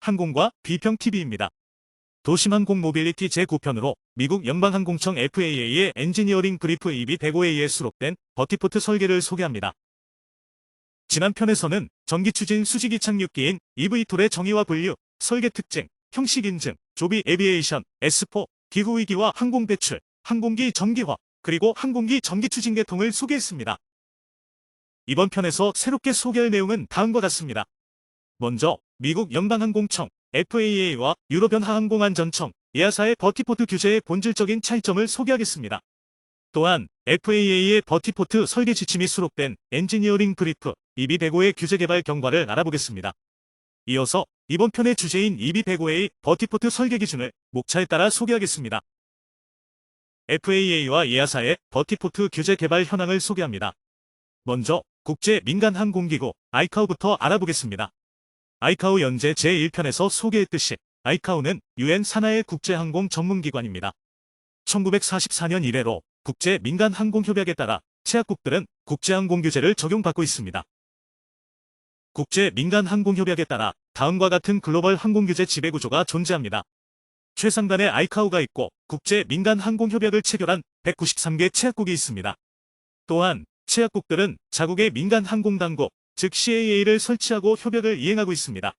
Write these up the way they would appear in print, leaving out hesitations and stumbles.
항공과 비평 TV입니다. 도심항공 모빌리티 제9편으로 미국 연방항공청 FAA의 엔지니어링 브리프 EB105A에 수록된 버티포트 설계를 소개합니다. 지난 편에서는 전기추진 수직 이착륙기인 eVTOL의 정의와 분류, 설계 특징, 형식 인증, 조비 에비에이션, S4, 기후위기와 항공 배출, 항공기 전기화, 그리고 항공기 전기추진 계통을 소개했습니다. 이번 편에서 새롭게 소개할 내용은 다음과 같습니다. 먼저 미국 연방항공청 FAA와 유럽연합항공안전청 EASA의 버티포트 규제의 본질적인 차이점을 소개하겠습니다. 또한 FAA의 버티포트 설계 지침이 수록된 엔지니어링 브리프 EB105의 규제 개발 경과를 알아보겠습니다. 이어서 이번 편의 주제인 EB105의 버티포트 설계 기준을 목차에 따라 소개하겠습니다. FAA와 EASA의 버티포트 규제 개발 현황을 소개합니다. 먼저 국제민간항공기구 ICAO부터 알아보겠습니다. ICAO 연재 제1편에서 소개했듯이 ICAO는 UN 산하의 국제항공 전문기관입니다. 1944년 이래로 국제민간항공협약에 따라 채약국들은 국제항공 규제를 적용받고 있습니다. 국제민간항공협약에 따라 다음과 같은 글로벌 항공규제 지배구조가 존재합니다. 최상단에 ICAO가 있고 국제민간항공협약을 체결한 193개 채약국이 있습니다. 또한 채약국들은 자국의 민간항공당국, 즉 CAA를 설치하고 협약을 이행하고 있습니다.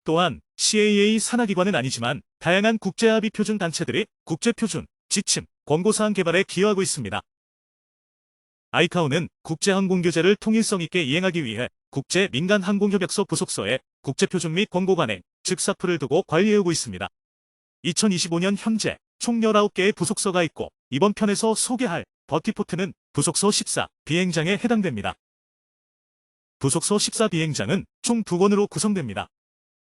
또한 CAA 산하기관은 아니지만 다양한 국제합의 표준 단체들이 국제표준, 지침, 권고사항 개발에 기여하고 있습니다. ICAO는 국제항공규제를 통일성 있게 이행하기 위해 국제민간항공협약서 부속서에 국제표준 및 권고 관행, 즉 사프를 두고 관리해오고 있습니다. 2025년 현재 총 19개의 부속서가 있고 이번 편에서 소개할 버티포트는 부속서 14 비행장에 해당됩니다. 부속서 14 비행장은 총 2권으로 구성됩니다.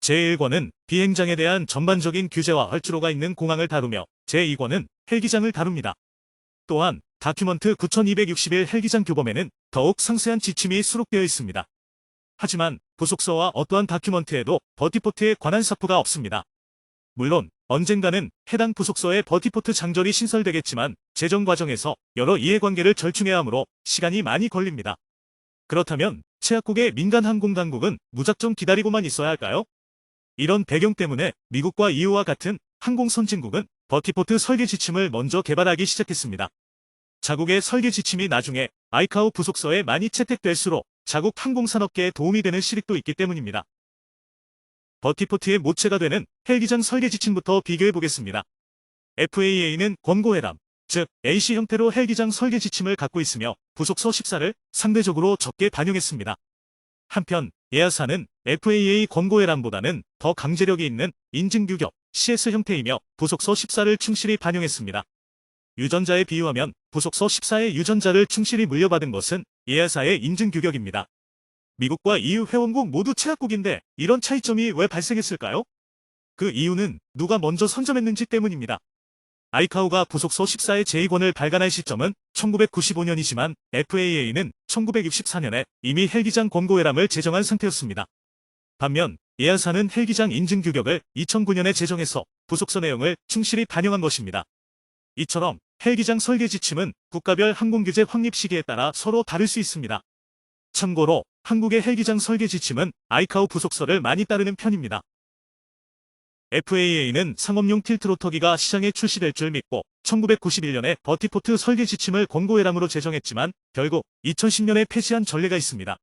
제1권은 비행장에 대한 전반적인 규제와 활주로가 있는 공항을 다루며 제2권은 헬기장을 다룹니다. 또한 다큐먼트 9261 헬기장 규범에는 더욱 상세한 지침이 수록되어 있습니다. 하지만 부속서와 어떠한 다큐먼트에도 버티포트에 관한 사프가 없습니다. 물론 언젠가는 해당 부속서에 버티포트 장절이 신설되겠지만 제정 과정에서 여러 이해관계를 절충해야 하므로 시간이 많이 걸립니다. 그렇다면 채약국의 민간항공당국은 무작정 기다리고만 있어야 할까요? 이런 배경 때문에 미국과 EU와 같은 항공선진국은 버티포트 설계 지침을 먼저 개발하기 시작했습니다. 자국의 설계 지침이 나중에 ICAO 부속서에 많이 채택될수록 자국 항공산업계에 도움이 되는 실익도 있기 때문입니다. 버티포트의 모체가 되는 헬기장 설계 지침부터 비교해 보겠습니다. FAA는 권고해람, 즉 AC 형태로 헬기장 설계 지침을 갖고 있으며 부속서 14를 상대적으로 적게 반영했습니다. 한편 EASA는 FAA 권고해람보다는 더 강제력이 있는 인증규격 CS 형태이며 부속서 14를 충실히 반영했습니다. 유전자에 비유하면 부속서 14의 유전자를 충실히 물려받은 것은 EASA의 인증규격입니다. 미국과 EU 회원국 모두 채약국인데 이런 차이점이 왜 발생했을까요? 그 이유는 누가 먼저 선점했는지 때문입니다. ICAO가 부속서 14의 제2권을 발간할 시점은 1995년이지만 FAA는 1964년에 이미 헬기장 권고회람을 제정한 상태였습니다. 반면 EASA는 헬기장 인증규격을 2009년에 제정해서 부속서 내용을 충실히 반영한 것입니다. 이처럼 헬기장 설계 지침은 국가별 항공규제 확립 시기에 따라 서로 다를 수 있습니다. 참고로 한국의 헬기장 설계 지침은 ICAO 부속서를 많이 따르는 편입니다. FAA는 상업용 틸트로터기가 시장에 출시될 줄 믿고 1991년에 버티포트 설계 지침을 권고회람으로 제정했지만 결국 2010년에 폐지한 전례가 있습니다.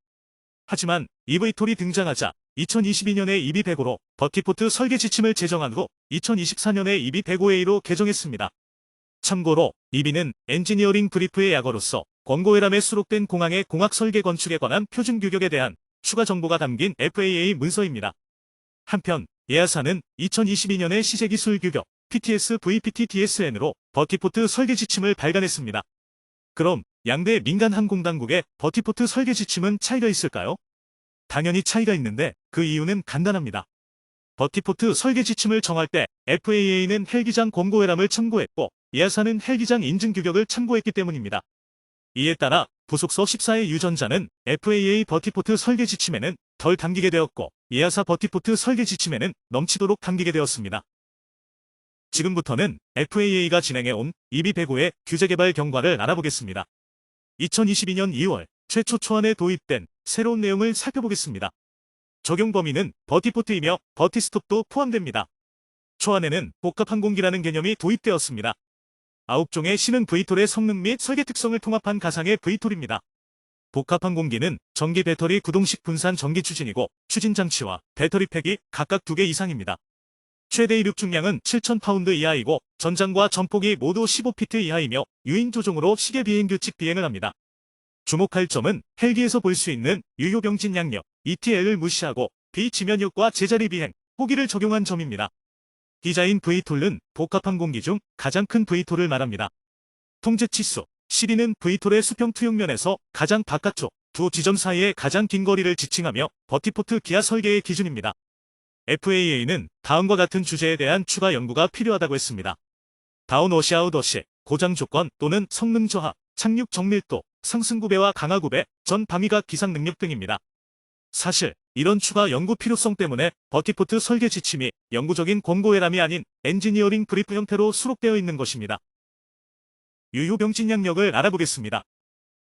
하지만 eVTOL이 등장하자 2022년에 EB105로 버티포트 설계 지침을 제정한 후 2024년에 EB105A로 개정했습니다. 참고로 EB는 엔지니어링 브리프의 약어로서 권고회람에 수록된 공항의 공학 설계 건축에 관한 표준 규격에 대한 추가 정보가 담긴 FAA 문서입니다. 한편 EASA는 2022년에 시제기술 규격 PTS VPT DSN으로 버티포트 설계 지침을 발간했습니다. 그럼 양대 민간항공당국의 버티포트 설계 지침은 차이가 있을까요? 당연히 차이가 있는데 그 이유는 간단합니다. 버티포트 설계 지침을 정할 때 FAA는 헬기장 권고회람을 참고했고 EASA는 헬기장 인증 규격을 참고했기 때문입니다. 이에 따라 부속서 14의 유전자는 FAA 버티포트 설계 지침에는 덜 담기게 되었고 EASA 버티포트 설계 지침에는 넘치도록 담기게 되었습니다. 지금부터는 FAA가 진행해온 EB105의 규제 개발 경과를 알아보겠습니다. 2022년 2월 최초 초안에 도입된 새로운 내용을 살펴보겠습니다. 적용 범위는 버티포트이며 버티스톱도 포함됩니다. 초안에는 복합항공기라는 개념이 도입되었습니다. 9종의 신은 V톨의 성능 및 설계 특성을 통합한 가상의 V톨입니다. 복합항공기는 전기 배터리 구동식 분산 전기 추진이고 추진장치와 배터리팩이 각각 2개 이상입니다. 최대 이륙 중량은 7,000파운드 이하이고 전장과 전폭이 모두 15피트 이하이며 유인 조종으로 시계 비행 규칙 비행을 합니다. 주목할 점은 헬기에서 볼 수 있는 유효 병진 양력 ETL을 무시하고 비지면효과 제자리 비행 호기를 적용한 점입니다. 디자인 V톨은 복합항공기 중 가장 큰 V톨을 말합니다. 통제 치수 CD는 V톨의 수평 투영면에서 가장 바깥쪽 두 지점 사이의 가장 긴 거리를 지칭하며 버티포트 기하 설계의 기준입니다. FAA는 다음과 같은 주제에 대한 추가 연구가 필요하다고 했습니다. 다운워시 아웃워시, 고장 조건 또는 성능 저하, 착륙 정밀도, 상승 구배와 강하 구배, 전 방위각 기상 능력 등입니다. 사실 이런 추가 연구 필요성 때문에 버티포트 설계 지침이 영구적인 권고회람이 아닌 엔지니어링 브리프 형태로 수록되어 있는 것입니다. 유효 병진 양력을 알아보겠습니다.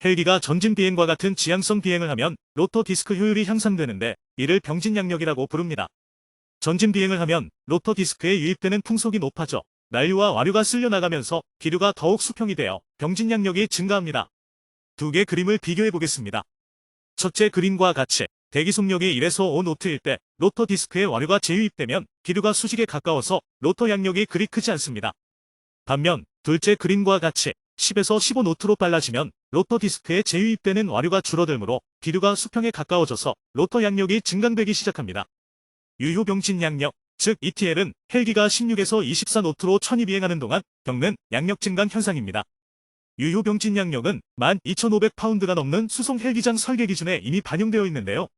헬기가 전진 비행과 같은 지향성 비행을 하면 로터 디스크 효율이 향상되는데 이를 병진 양력이라고 부릅니다. 전진 비행을 하면 로터 디스크에 유입되는 풍속이 높아져 난류와 와류가 쓸려 나가면서 기류가 더욱 수평이 되어 병진 양력이 증가합니다. 두 개 그림을 비교해 보겠습니다. 첫째 그림과 같이 대기 속력이 1에서 5노트일 때 로터 디스크에 와류가 재유입되면 기류가 수직에 가까워서 로터 양력이 그리 크지 않습니다. 반면 둘째 그림과 같이 10에서 15노트로 빨라지면 로터 디스크에 재유입되는 와류가 줄어들므로 기류가 수평에 가까워져서 로터 양력이 증강되기 시작합니다. 유효 병진 양력, 즉 ETL은 헬기가 16에서 24노트로 천이 비행하는 동안 겪는 양력 증강 현상입니다. 유효 병진 양력은 12,500파운드가 넘는 수송 헬기장 설계 기준에 이미 반영되어 있는데요.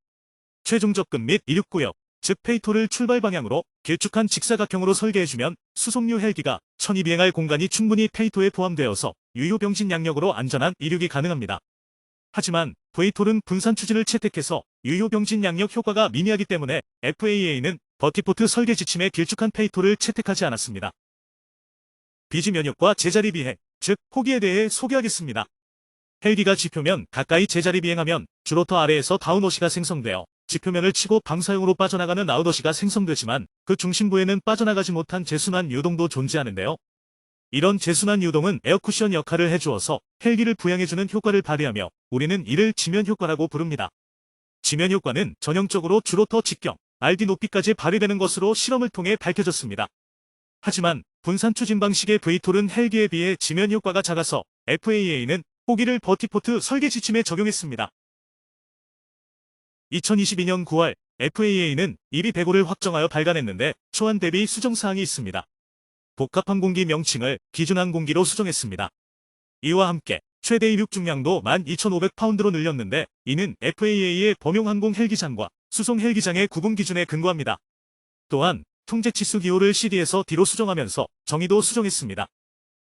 최종 접근 및 이륙 구역, 즉 페이톨을 출발 방향으로 길쭉한 직사각형으로 설계해주면 수송류 헬기가 천이 비행할 공간이 충분히 페이톨에 포함되어서 유효 병진 양력으로 안전한 이륙이 가능합니다. 하지만 V톨은 분산 추진을 채택해서 유효 병진 양력 효과가 미미하기 때문에 FAA는 버티포트 설계 지침에 길쭉한 페이톨을 채택하지 않았습니다. 비지면역과 제자리 비행, 즉 호기에 대해 소개하겠습니다. 헬기가 지표면 가까이 제자리 비행하면 주로터 아래에서 다운워시가 생성되어 지표면을 치고 방사용으로 빠져나가는 아웃워시가 생성되지만 그 중심부에는 빠져나가지 못한 재순환 유동도 존재하는데요. 이런 재순환 유동은 에어쿠션 역할을 해주어서 헬기를 부양해주는 효과를 발휘하며 우리는 이를 지면 효과라고 부릅니다. 지면 효과는 전형적으로 주로터 직경, RD 높이까지 발휘되는 것으로 실험을 통해 밝혀졌습니다. 하지만 분산 추진 방식의 V톨은 헬기에 비해 지면 효과가 작아서 FAA는 호기를 버티포트 설계 지침에 적용했습니다. 2022년 9월 FAA는 EB105를 확정하여 발간했는데 초안 대비 수정사항이 있습니다. 복합항공기 명칭을 기준항공기로 수정했습니다. 이와 함께 최대 이륙 중량도 12,500파운드로 늘렸는데 이는 FAA의 범용항공 헬기장과 수송 헬기장의 구분 기준에 근거합니다. 또한 통제치수 기호를 CD에서 D로 수정하면서 정의도 수정했습니다.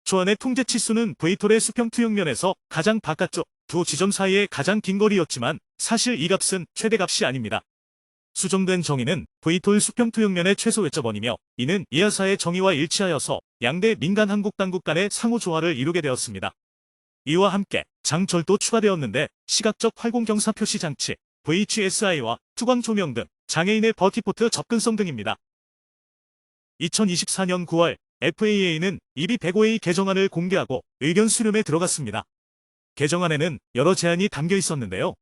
초안의 통제치수는 V톨의 수평 투영면에서 가장 바깥쪽 두 지점 사이의 가장 긴 거리였지만 사실 이 값은 최대값이 아닙니다. 수정된 정의는 V톨 수평 투영면의 최소 외접원이며 이는 이하사의 정의와 일치하여서 양대 민간 항공 당국 간의 상호 조화를 이루게 되었습니다. 이와 함께 장절도 추가되었는데 시각적 활공 경사 표시 장치, VHSI와 투광 조명 등 장애인의 버티포트 접근성 등입니다. 2024년 9월 FAA는 EB105A 개정안을 공개하고 의견 수렴에 들어갔습니다. 개정안에는 여러 제안이 담겨 있었는데요.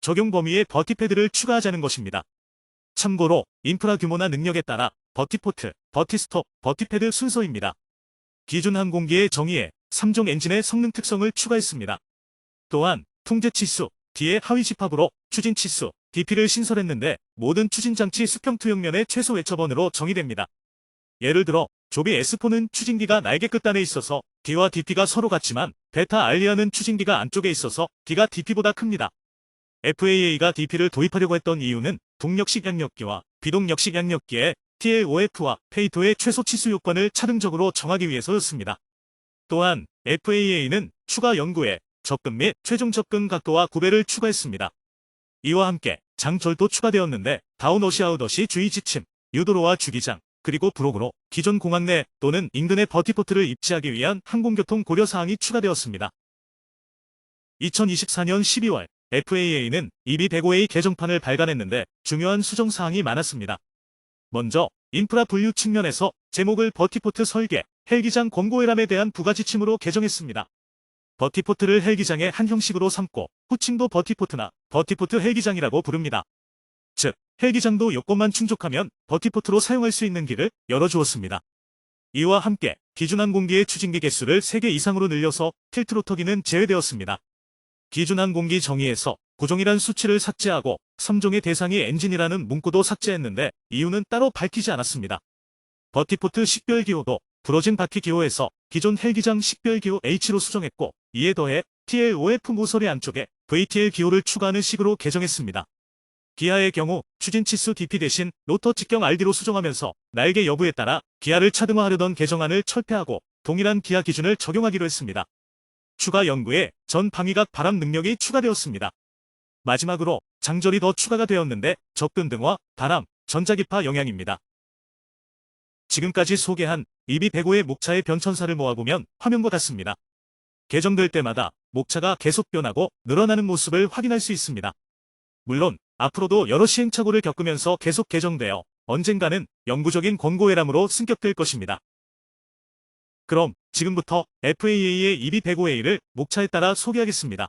적용 범위에 버티패드를 추가하자는 것입니다. 참고로 인프라 규모나 능력에 따라 버티포트, 버티스톱, 버티패드 순서입니다. 기준 항공기의 정의에 3종 엔진의 성능 특성을 추가했습니다. 또한 통제치수, D의 하위 집합으로 추진치수, DP를 신설했는데 모든 추진장치 수평 투영면의 최소 외접원으로 정의됩니다. 예를 들어 조비 S4는 추진기가 날개 끝단에 있어서 D와 DP가 서로 같지만 베타 알리아는 추진기가 안쪽에 있어서 D가 DP보다 큽니다. FAA가 DP를 도입하려고 했던 이유는 동력식 양력기와 비동력식 양력기의 TLOF와 페이토의 최소 치수 요건을 차등적으로 정하기 위해서였습니다. 또한 FAA는 추가 연구에 접근 및 최종 접근 각도와 구배를 추가했습니다. 이와 함께 장절도 추가되었는데 다운워시 아웃워시 주의 지침, 유도로와 주기장, 그리고 브로그로 기존 공항 내 또는 인근의 버티포트를 입지하기 위한 항공교통 고려사항이 추가되었습니다. 2024년 12월 FAA는 EB105A 개정판을 발간했는데 중요한 수정사항이 많았습니다. 먼저 인프라 분류 측면에서 제목을 버티포트 설계, 헬기장 권고회람에 대한 부가지침으로 개정했습니다. 버티포트를 헬기장의 한 형식으로 삼고 호칭도 버티포트나 버티포트 헬기장이라고 부릅니다. 즉, 헬기장도 요건만 충족하면 버티포트로 사용할 수 있는 길을 열어주었습니다. 이와 함께 기준항공기의 추진기 개수를 3개 이상으로 늘려서 틸트로터기는 제외되었습니다. 기준항공기 정의에서 구종이란 수치를 삭제하고 3종의 대상이 엔진이라는 문구도 삭제했는데 이유는 따로 밝히지 않았습니다. 버티포트 식별기호도 부러진 바퀴 기호에서 기존 헬기장 식별기호 H로 수정했고 이에 더해 TLOF 모서리 안쪽에 VTL 기호를 추가하는 식으로 개정했습니다. 기아의 경우 추진치수 DP 대신 로터 직경 RD로 수정하면서 날개 여부에 따라 기아를 차등화하려던 개정안을 철폐하고 동일한 기아 기준을 적용하기로 했습니다. 추가 연구에 전 방위각 바람 능력이 추가되었습니다. 마지막으로 장절이 더 추가가 되었는데 접근등화, 바람, 전자기파 영향입니다. 지금까지 소개한 EB105의 목차의 변천사를 모아보면 화면과 같습니다. 개정될 때마다 목차가 계속 변하고 늘어나는 모습을 확인할 수 있습니다. 물론 앞으로도 여러 시행착오를 겪으면서 계속 개정되어 언젠가는 영구적인 권고회람으로 승격될 것입니다. 그럼 지금부터 FAA의 EB105A를 목차에 따라 소개하겠습니다.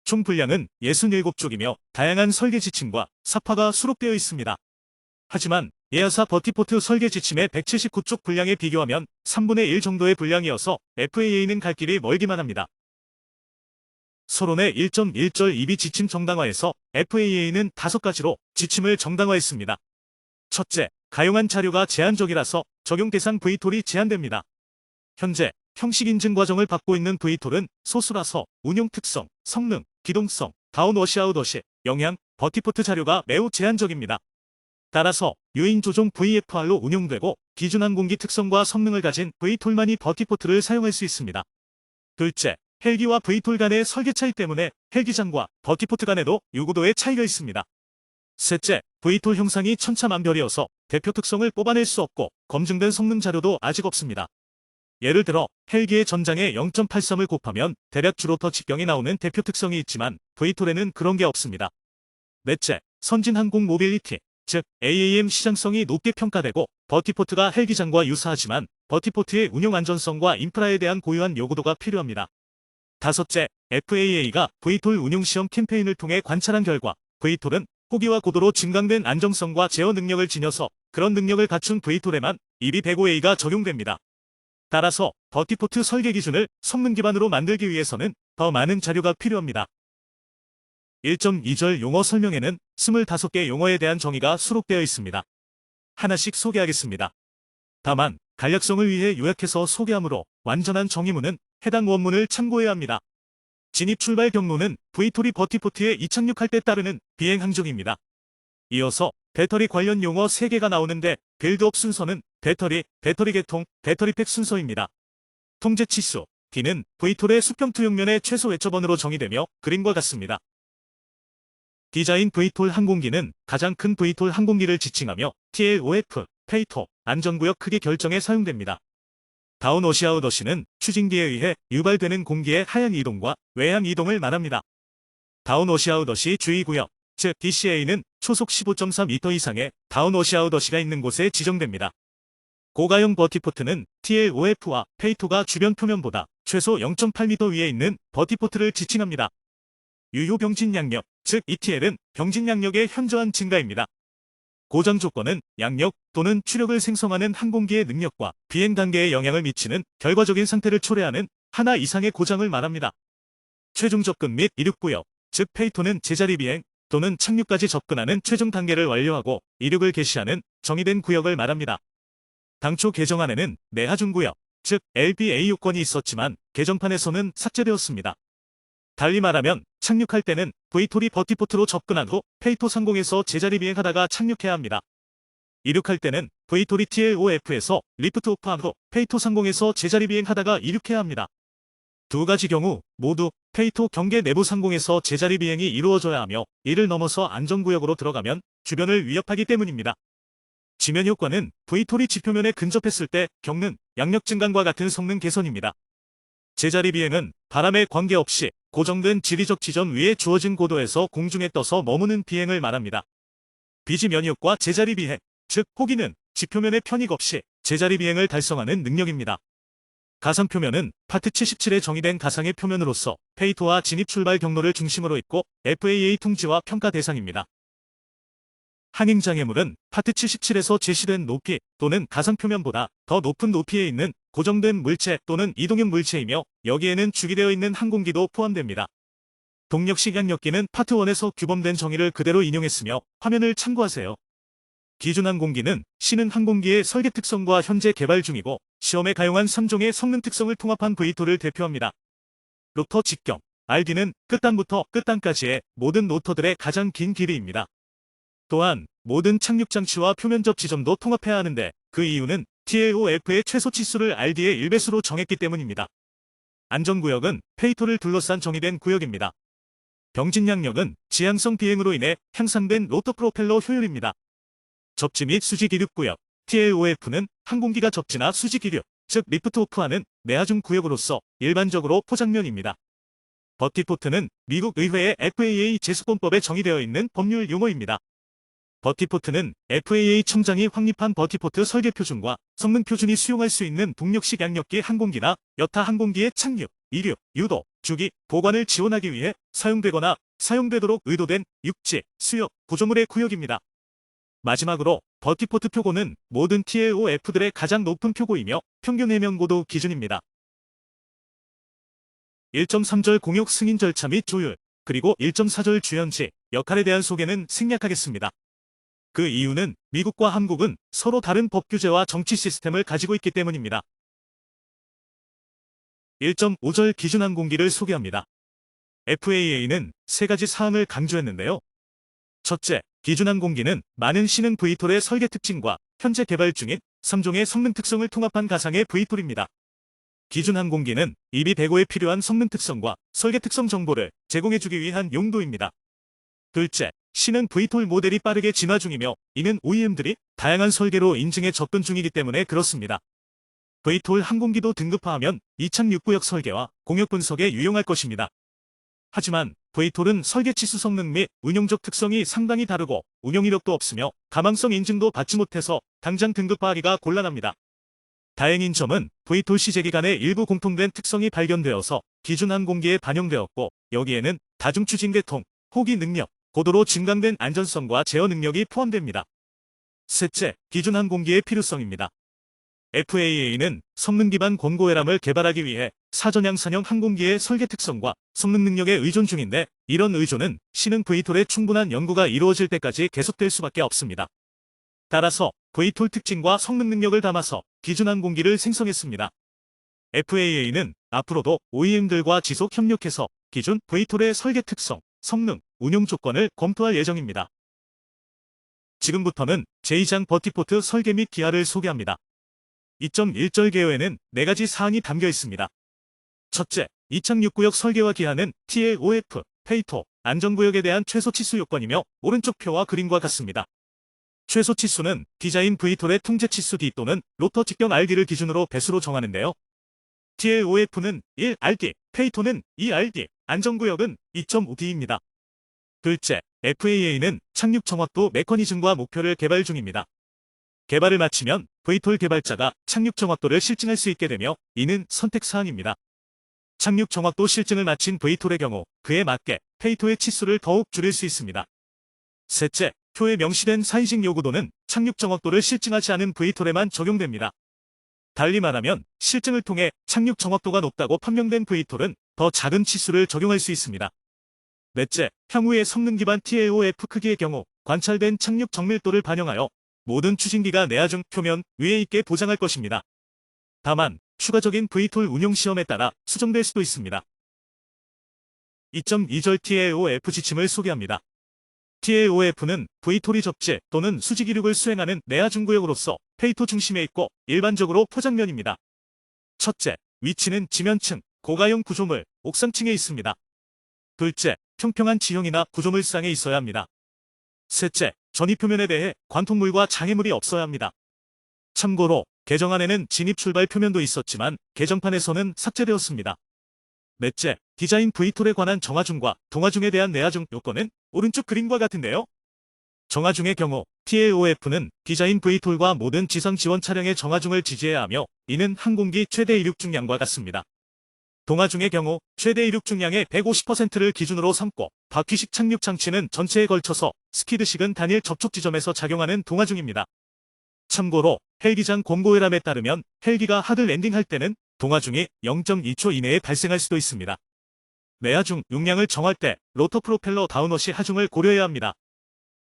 총 분량은 67쪽이며 다양한 설계 지침과 사파가 수록되어 있습니다. 하지만 예하사 버티포트 설계 지침의 179쪽 분량에 비교하면 3분의 1 정도의 분량이어서 FAA는 갈 길이 멀기만 합니다. 서론의 1.1절 EB 지침 정당화에서 FAA는 5가지로 지침을 정당화했습니다. 첫째, 가용한 자료가 제한적이라서 적용 대상 V톨이 제한됩니다. 현재 형식 인증 과정을 받고 있는 V톨은 소수라서 운용 특성, 성능, 기동성, 다운워시아웃워시, 영향, 버티포트 자료가 매우 제한적입니다. 따라서 유인 조종 VFR로 운용되고 기준항공기 특성과 성능을 가진 V톨만이 버티포트를 사용할 수 있습니다. 둘째, 헬기와 V톨 간의 설계 차이 때문에 헬기장과 버티포트 간에도 유구도의 차이가 있습니다. 셋째, V톨 형상이 천차만별이어서 대표 특성을 뽑아낼 수 없고 검증된 성능 자료도 아직 없습니다. 예를 들어 헬기의 전장에 0.83을 곱하면 대략 주로터 직경이 나오는 대표 특성이 있지만 V톨에는 그런 게 없습니다. 넷째, 선진항공 모빌리티, 즉 AAM 시장성이 높게 평가되고 버티포트가 헬기장과 유사하지만 버티포트의 운용 안전성과 인프라에 대한 고유한 요구도가 필요합니다. 다섯째, FAA가 V톨 운용시험 캠페인을 통해 관찰한 결과 V톨은 호기와 고도로 증강된 안정성과 제어 능력을 지녀서 그런 능력을 갖춘 V톨에만 EB105A가 적용됩니다. 따라서 버티포트 설계 기준을 성능 기반으로 만들기 위해서는 더 많은 자료가 필요합니다. 1.2절 용어 설명에는 25개 용어에 대한 정의가 수록되어 있습니다. 하나씩 소개하겠습니다. 다만 간략성을 위해 요약해서 소개하므로 완전한 정의문은 해당 원문을 참고해야 합니다. 진입 출발 경로는 V톨이 버티포트에 이착륙할 때 따르는 비행 항적입니다. 이어서 배터리 관련 용어 3개가 나오는데 빌드업 순서는 배터리 계통, 배터리팩 순서입니다. 통제 치수, D는 V톨의 수평 투영면의 최소 외처번으로 정의되며 그림과 같습니다. 디자인 V톨 항공기는 가장 큰 V톨 항공기를 지칭하며 TLOF, 페이토, 안전구역 크기 결정에 사용됩니다. 다운워시아웃워시는 추진기에 의해 유발되는 공기의 하향 이동과 외향 이동을 말합니다. 다운워시아웃워시 주의구역, 즉 DCA는 초속 15.4m 이상의 다운워시아웃워시가 있는 곳에 지정됩니다. 고가형 버티포트는 TLOF와 페이토가 주변 표면보다 최소 0.8m 위에 있는 버티포트를 지칭합니다. 유효 병진 양력, 즉 ETL은 병진 양력의 현저한 증가입니다. 고정 조건은 양력 또는 추력을 생성하는 항공기의 능력과 비행 단계에 영향을 미치는 결과적인 상태를 초래하는 하나 이상의 고장을 말합니다. 최종 접근 및 이륙구역, 즉 페이토는 제자리 비행 또는 착륙까지 접근하는 최종 단계를 완료하고 이륙을 개시하는 정의된 구역을 말합니다. 당초 개정안에는 내하중구역, 즉 LBA 요건이 있었지만 개정판에서는 삭제되었습니다. 달리 말하면 착륙할 때는 V톨이 버티포트로 접근한 후 페이토 상공에서 제자리 비행하다가 착륙해야 합니다. 이륙할 때는 V톨이 TLOF에서 리프트 오프한 후 페이토 상공에서 제자리 비행하다가 이륙해야 합니다. 두 가지 경우 모두 페이토 경계 내부 상공에서 제자리 비행이 이루어져야 하며 이를 넘어서 안전구역으로 들어가면 주변을 위협하기 때문입니다. 지면 효과는 V톨이 지표면에 근접했을 때 겪는 양력 증강과 같은 성능 개선입니다. 제자리 비행은 바람에 관계없이 고정된 지리적 지점 위에 주어진 고도에서 공중에 떠서 머무는 비행을 말합니다. 비지 면역과 제자리 비행, 즉 호기는 지표면의 편익 없이 제자리 비행을 달성하는 능력입니다. 가상 표면은 파트 77에 정의된 가상의 표면으로서 페이토와 진입 출발 경로를 중심으로 있고 FAA 통지와 평가 대상입니다. 항행장애물은 파트 77에서 제시된 높이 또는 가상 표면보다 더 높은 높이에 있는 고정된 물체 또는 이동형 물체이며 여기에는 주기되어 있는 항공기도 포함됩니다. 동력식 양력기는 파트 1에서 규범된 정의를 그대로 인용했으며 화면을 참고하세요. 기준 항공기는 신흥 항공기의 설계 특성과 현재 개발 중이고 시험에 가용한 3종의 성능 특성을 통합한 V2를 대표합니다. 로터 직경, RD는 끝단부터 끝단까지의 모든 로터들의 가장 긴 길이입니다. 또한 모든 착륙 장치와 표면접 지점도 통합해야 하는데 그 이유는 TAOF의 최소 치수를 RD의 1배수로 정했기 때문입니다. 안전구역은 페이토를 둘러싼 정의된 구역입니다. 병진 양력은 지향성 비행으로 인해 향상된 로터 프로펠러 효율입니다. 접지 및 수지 기륙 구역, TAOF는 항공기가 접지나 수지 기륙, 즉 리프트 오프하는 내하중 구역으로서 일반적으로 포장면입니다. 버티포트는 미국 의회의 FAA 제수권법에 정의되어 있는 법률 용어입니다. 버티포트는 FAA 청장이 확립한 버티포트 설계 표준과 성능 표준이 수용할 수 있는 동력식 양력기 항공기나 여타 항공기의 착륙, 이륙, 유도, 주기, 보관을 지원하기 위해 사용되거나 사용되도록 의도된 육지, 수역, 구조물의 구역입니다. 마지막으로 버티포트 표고는 모든 TAOF들의 가장 높은 표고이며 평균 해면고도 기준입니다. 1.3절 공역 승인 절차 및 조율, 그리고 1.4절 주연지, 역할에 대한 소개는 생략하겠습니다. 그 이유는 미국과 한국은 서로 다른 법 규제와 정치 시스템을 가지고 있기 때문입니다. 1.5절 기준 항공기를 소개합니다. FAA는 세 가지 사항을 강조했는데요. 첫째, 기준 항공기는 많은 신흥 VTOL의 설계 특징과 현재 개발 중인 3종의 성능 특성을 통합한 가상의 VTOL입니다. 기준 항공기는 이비 대고에 필요한 성능 특성과 설계 특성 정보를 제공해주기 위한 용도입니다. 둘째, 신흥 VTOL 모델이 빠르게 진화 중이며 이는 OEM들이 다양한 설계로 인증에 접근 중이기 때문에 그렇습니다. VTOL 항공기도 등급화하면 이착륙구역 설계와 공역 분석에 유용할 것입니다. 하지만 VTOL은 설계 치수 성능 및 운용적 특성이 상당히 다르고 운용 이력도 없으며 가망성 인증도 받지 못해서 당장 등급화하기가 곤란합니다. 다행인 점은 VTOL 시제 기간에 일부 공통된 특성이 발견되어서 기준 항공기에 반영되었고 여기에는 다중추진 계통, 호기 능력, 고도로 증강된 안전성과 제어 능력이 포함됩니다. 셋째, 기준 항공기의 필요성입니다. FAA는 성능 기반 권고회람을 개발하기 위해 사전향산형 항공기의 설계 특성과 성능 능력에 의존 중인데 이런 의존은 신흥 VTOL의 충분한 연구가 이루어질 때까지 계속될 수밖에 없습니다. 따라서 VTOL 특징과 성능 능력을 담아서 기준 항공기를 생성했습니다. FAA는 앞으로도 OEM들과 지속 협력해서 기준 VTOL의 설계 특성, 성능, 운용 조건을 검토할 예정입니다. 지금부터는 제2장 버티포트 설계 및 기하를 소개합니다. 2.1절 개요에는 4가지 사항이 담겨 있습니다. 첫째, 이착륙구역 설계와 기하는 TAOF, 페이토, 안전구역에 대한 최소 치수 요건이며 오른쪽 표와 그림과 같습니다. 최소 치수는 디자인 VTOL의 통제 치수 D 또는 로터 직경 RD를 기준으로 배수로 정하는데요. TAOF는 1RD, 페이토는 2RD, 안전구역은 2.5D입니다. 둘째, FAA는 착륙 정확도 메커니즘과 목표를 개발 중입니다. 개발을 마치면 VTOL 개발자가 착륙 정확도를 실증할 수 있게 되며 이는 선택사항입니다. 착륙 정확도 실증을 마친 VTOL의 경우 그에 맞게 페이토의 치수를 더욱 줄일 수 있습니다. 셋째, 표에 명시된 사이징 요구도는 착륙 정확도를 실증하지 않은 VTOL에만 적용됩니다. 달리 말하면 실증을 통해 착륙 정확도가 높다고 판명된 VTOL은 더 작은 치수를 적용할 수 있습니다. 넷째, 향후의 성능 기반 TAOF 크기의 경우 관찰된 착륙 정밀도를 반영하여 모든 추진기가 내하중 표면 위에 있게 보장할 것입니다. 다만 추가적인 VTOL 운용 시험에 따라 수정될 수도 있습니다. 2.2절 TAOF 지침을 소개합니다. TAOF는 VTOL이 접지 또는 수지 기륙을 수행하는 내하중 구역으로서 페이토 중심에 있고 일반적으로 포장면입니다. 첫째, 위치는 지면층, 고가형 구조물, 옥상층에 있습니다. 둘째, 평평한 지형이나 구조물상에 있어야 합니다. 셋째, 전이표면에 대해 관통물과 장애물이 없어야 합니다. 참고로 개정안에는 진입 출발 표면도 있었지만 개정판에서는 삭제되었습니다. 넷째, 디자인 V톨에 관한 정화중과 동화중에 대한 내화중 요건은 오른쪽 그림과 같은데요. 정화중의 경우 TAOF는 디자인 V톨과 모든 지상 지원 차량의 정화중을 지지해야 하며 이는 항공기 최대 이륙 중량과 같습니다. 동화중의 경우 최대 이륙 중량의 150%를 기준으로 삼고 바퀴식 착륙 장치는 전체에 걸쳐서 스키드식은 단일 접촉 지점에서 작용하는 동화중입니다. 참고로 헬기장 권고회람에 따르면 헬기가 하드 랜딩할 때는 동화중이 0.2초 이내에 발생할 수도 있습니다. 내하중 용량을 정할 때 로터 프로펠러 다운워시 하중을 고려해야 합니다.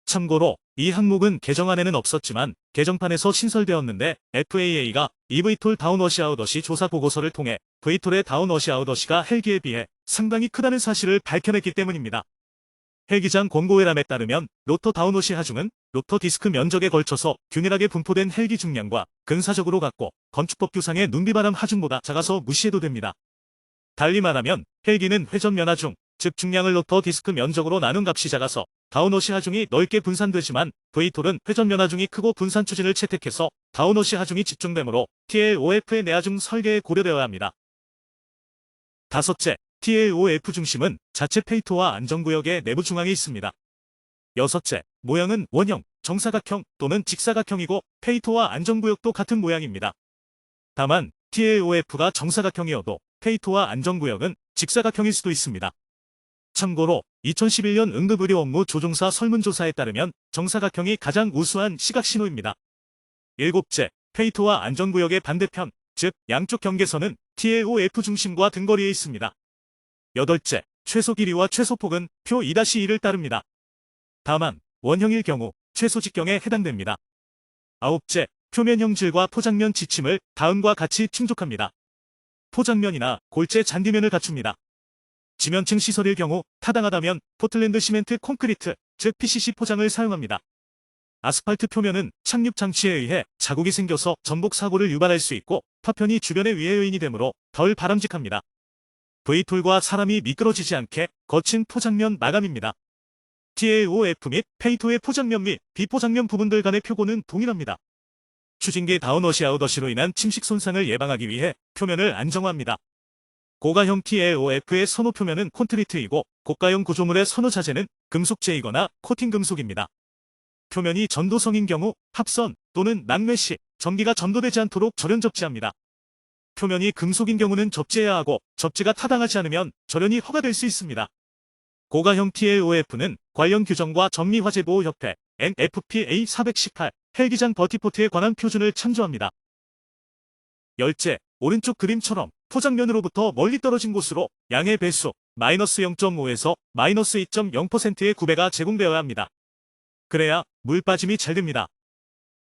참고로 이 항목은 개정안에는 없었지만 개정판에서 신설되었는데 FAA가 EV톨 다운워시 아웃워시 조사 보고서를 통해 V톨의 다운워시 아웃워시가 헬기에 비해 상당히 크다는 사실을 밝혀냈기 때문입니다. 헬기장 권고회람에 따르면 로터 다운워시 하중은 로터 디스크 면적에 걸쳐서 균일하게 분포된 헬기 중량과 근사적으로 같고 건축법 규상의 눈비바람 하중보다 작아서 무시해도 됩니다. 달리 말하면 헬기는 회전면 하중, 즉 중량을 로터 디스크 면적으로 나눈 값이 작아서 다운워시 하중이 넓게 분산되지만 V톨은 회전면 하중이 크고 분산 추진을 채택해서 다운워시 하중이 집중되므로 TAOF의 내하중 설계에 고려되어야 합니다. 다섯째, TAOF 중심은 자체 페이토와 안전구역의 내부 중앙에 있습니다. 여섯째, 모양은 원형, 정사각형 또는 직사각형이고 페이토와 안전구역도 같은 모양입니다. 다만 TAOF가 정사각형이어도 페이토와 안전구역은 직사각형일 수도 있습니다. 참고로 2011년 응급의료 업무 조종사 설문조사에 따르면 정사각형이 가장 우수한 시각신호입니다. 일곱째, 페이토와 안전구역의 반대편, 즉 양쪽 경계선은 TAOF 중심과 등거리에 있습니다. 여덟째, 최소 길이와 최소폭은 표 2-2를 따릅니다. 다만 원형일 경우 최소 직경에 해당됩니다. 아홉째, 표면 형질과 포장면 지침을 다음과 같이 충족합니다. 포장면이나 골재 잔디면을 갖춥니다. 지면층 시설일 경우 타당하다면 포틀랜드 시멘트 콘크리트, 즉 PCC 포장을 사용합니다. 아스팔트 표면은 착륙 장치에 의해 자국이 생겨서 전복 사고를 유발할 수 있고 파편이 주변의 위해 요인이 되므로 덜 바람직합니다. V톨과 사람이 미끄러지지 않게 거친 포장면 마감입니다. TAOF 및 페이토의 포장면 및 비포장면 부분들 간의 표고는 동일합니다. 추진기 다운워시 아웃워시로 인한 침식 손상을 예방하기 위해 표면을 안정화합니다. 고가형 TAOF의 선호 표면은 콘크리트이고 고가형 구조물의 선호 자재는 금속재이거나 코팅 금속입니다. 표면이 전도성인 경우 합선 또는 낙뢰 시 전기가 전도되지 않도록 절연 접지합니다. 표면이 금속인 경우는 접지해야 하고 접지가 타당하지 않으면 절연이 허가될 수 있습니다. 고가형 TAOF는 관련 규정과 전미화재보호협회 NFPA 418 헬기장 버티포트에 관한 표준을 참조합니다. 열째, 오른쪽 그림처럼 포장면으로부터 멀리 떨어진 곳으로 양의 배수 마이너스 0.5에서 마이너스 2.0%의 구배가 제공되어야 합니다. 그래야 물 빠짐이 잘 됩니다.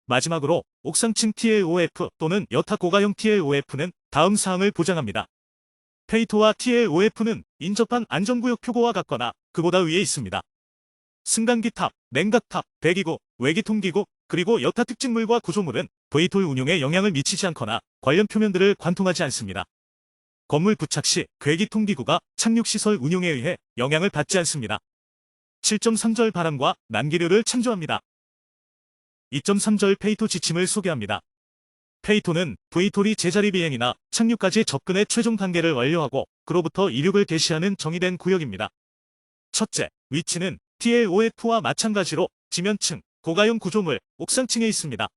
마지막으로 옥상층 TAOF 또는 여타 고가형 TAOF는 다음 사항을 보장합니다. 페이토와 TAOF는 인접한 안전구역 표고와 같거나 그보다 위에 있습니다. 승강기탑, 냉각탑, 배기구, 외기통기구, 그리고 여타 특징물과 구조물은 V톨 운용에 영향을 미치지 않거나 관련 표면들을 관통하지 않습니다. 건물 부착 시 괴기통기구가 착륙시설 운용에 의해 영향을 받지 않습니다. 7.3절 바람과 난기류를 참조합니다. 2.3절 페이토 지침을 소개합니다. 페이토는 V톨이 제자리 비행이나 착륙까지 접근의 최종 단계를 완료하고 그로부터 이륙을 개시하는 정의된 구역입니다. 첫째, 위치는 TAOF와 마찬가지로 지면층, 고가형 구조물, 옥상층에 있습니다.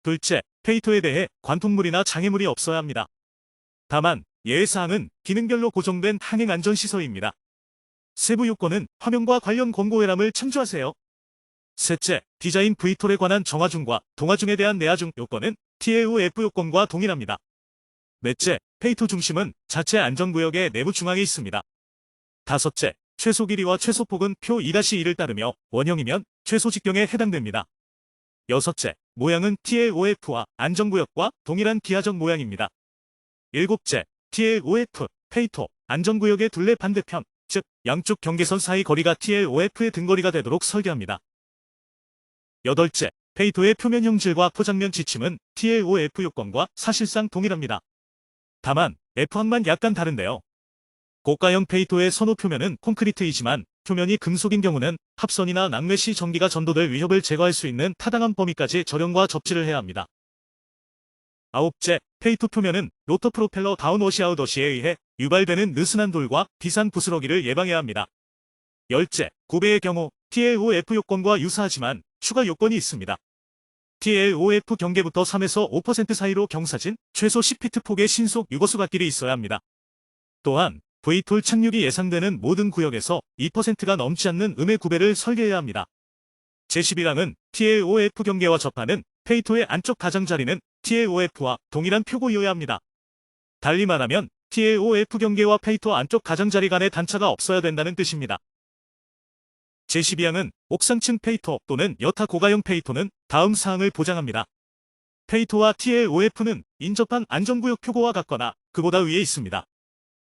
둘째, 페이토에 대해 관통물이나 장애물이 없어야 합니다. 다만 예외사항은 기능별로 고정된 항행안전시설입니다. 세부 요건은 화면과 관련 권고회람을 참조하세요. 셋째, 디자인 V톨에 관한 정화중과 동화중에 대한 내하중 요건은 TAOF 요건과 동일합니다. 넷째, 페이토 중심은 자체 안전구역의 내부 중앙에 있습니다. 다섯째, 최소 길이와 최소폭은 표 2-2를 따르며 원형이면 최소 직경에 해당됩니다. 여섯째, 모양은 TAOF와 안전구역과 동일한 기하적 모양입니다. 일곱째, TAOF, 페이토, 안전구역의 둘레 반대편, 즉 양쪽 경계선 사이 거리가 TAOF의 등거리가 되도록 설계합니다. 여덟째, 페이토의 표면 형질과 포장면 지침은 TAOF 요건과 사실상 동일합니다. 다만 F항만 약간 다른데요. 고가형 페이토의 선호 표면은 콘크리트이지만 표면이 금속인 경우는 합선이나 낙뢰 시 전기가 전도될 위협을 제거할 수 있는 타당한 범위까지 절연과 접지를 해야 합니다. 아홉째, 페이토 표면은 로터 프로펠러 다운워시아웃워시에 의해 유발되는 느슨한 돌과 비산 부스러기를 예방해야 합니다. 열째, 구배의 경우 TLOF 요건과 유사하지만 추가 요건이 있습니다. TLOF 경계부터 3에서 5% 사이로 경사진, 최소 10피트 폭의 신속 유거수 갓길이 있어야 합니다. 또한 V톨 착륙이 예상되는 모든 구역에서 2%가 넘지 않는 음의 구배를 설계해야 합니다. 제11항은 TLOF 경계와 접하는 페이토의 안쪽 가장자리는 TLOF와 동일한 표고이어야 합니다. 달리 말하면 TLOF 경계와 페이토 안쪽 가장자리 간의 단차가 없어야 된다는 뜻입니다. 제12항은 옥상층 페이토 또는 여타 고가형 페이토는 다음 사항을 보장합니다. 페이토와 TLOF는 인접한 안전구역 표고와 같거나 그보다 위에 있습니다.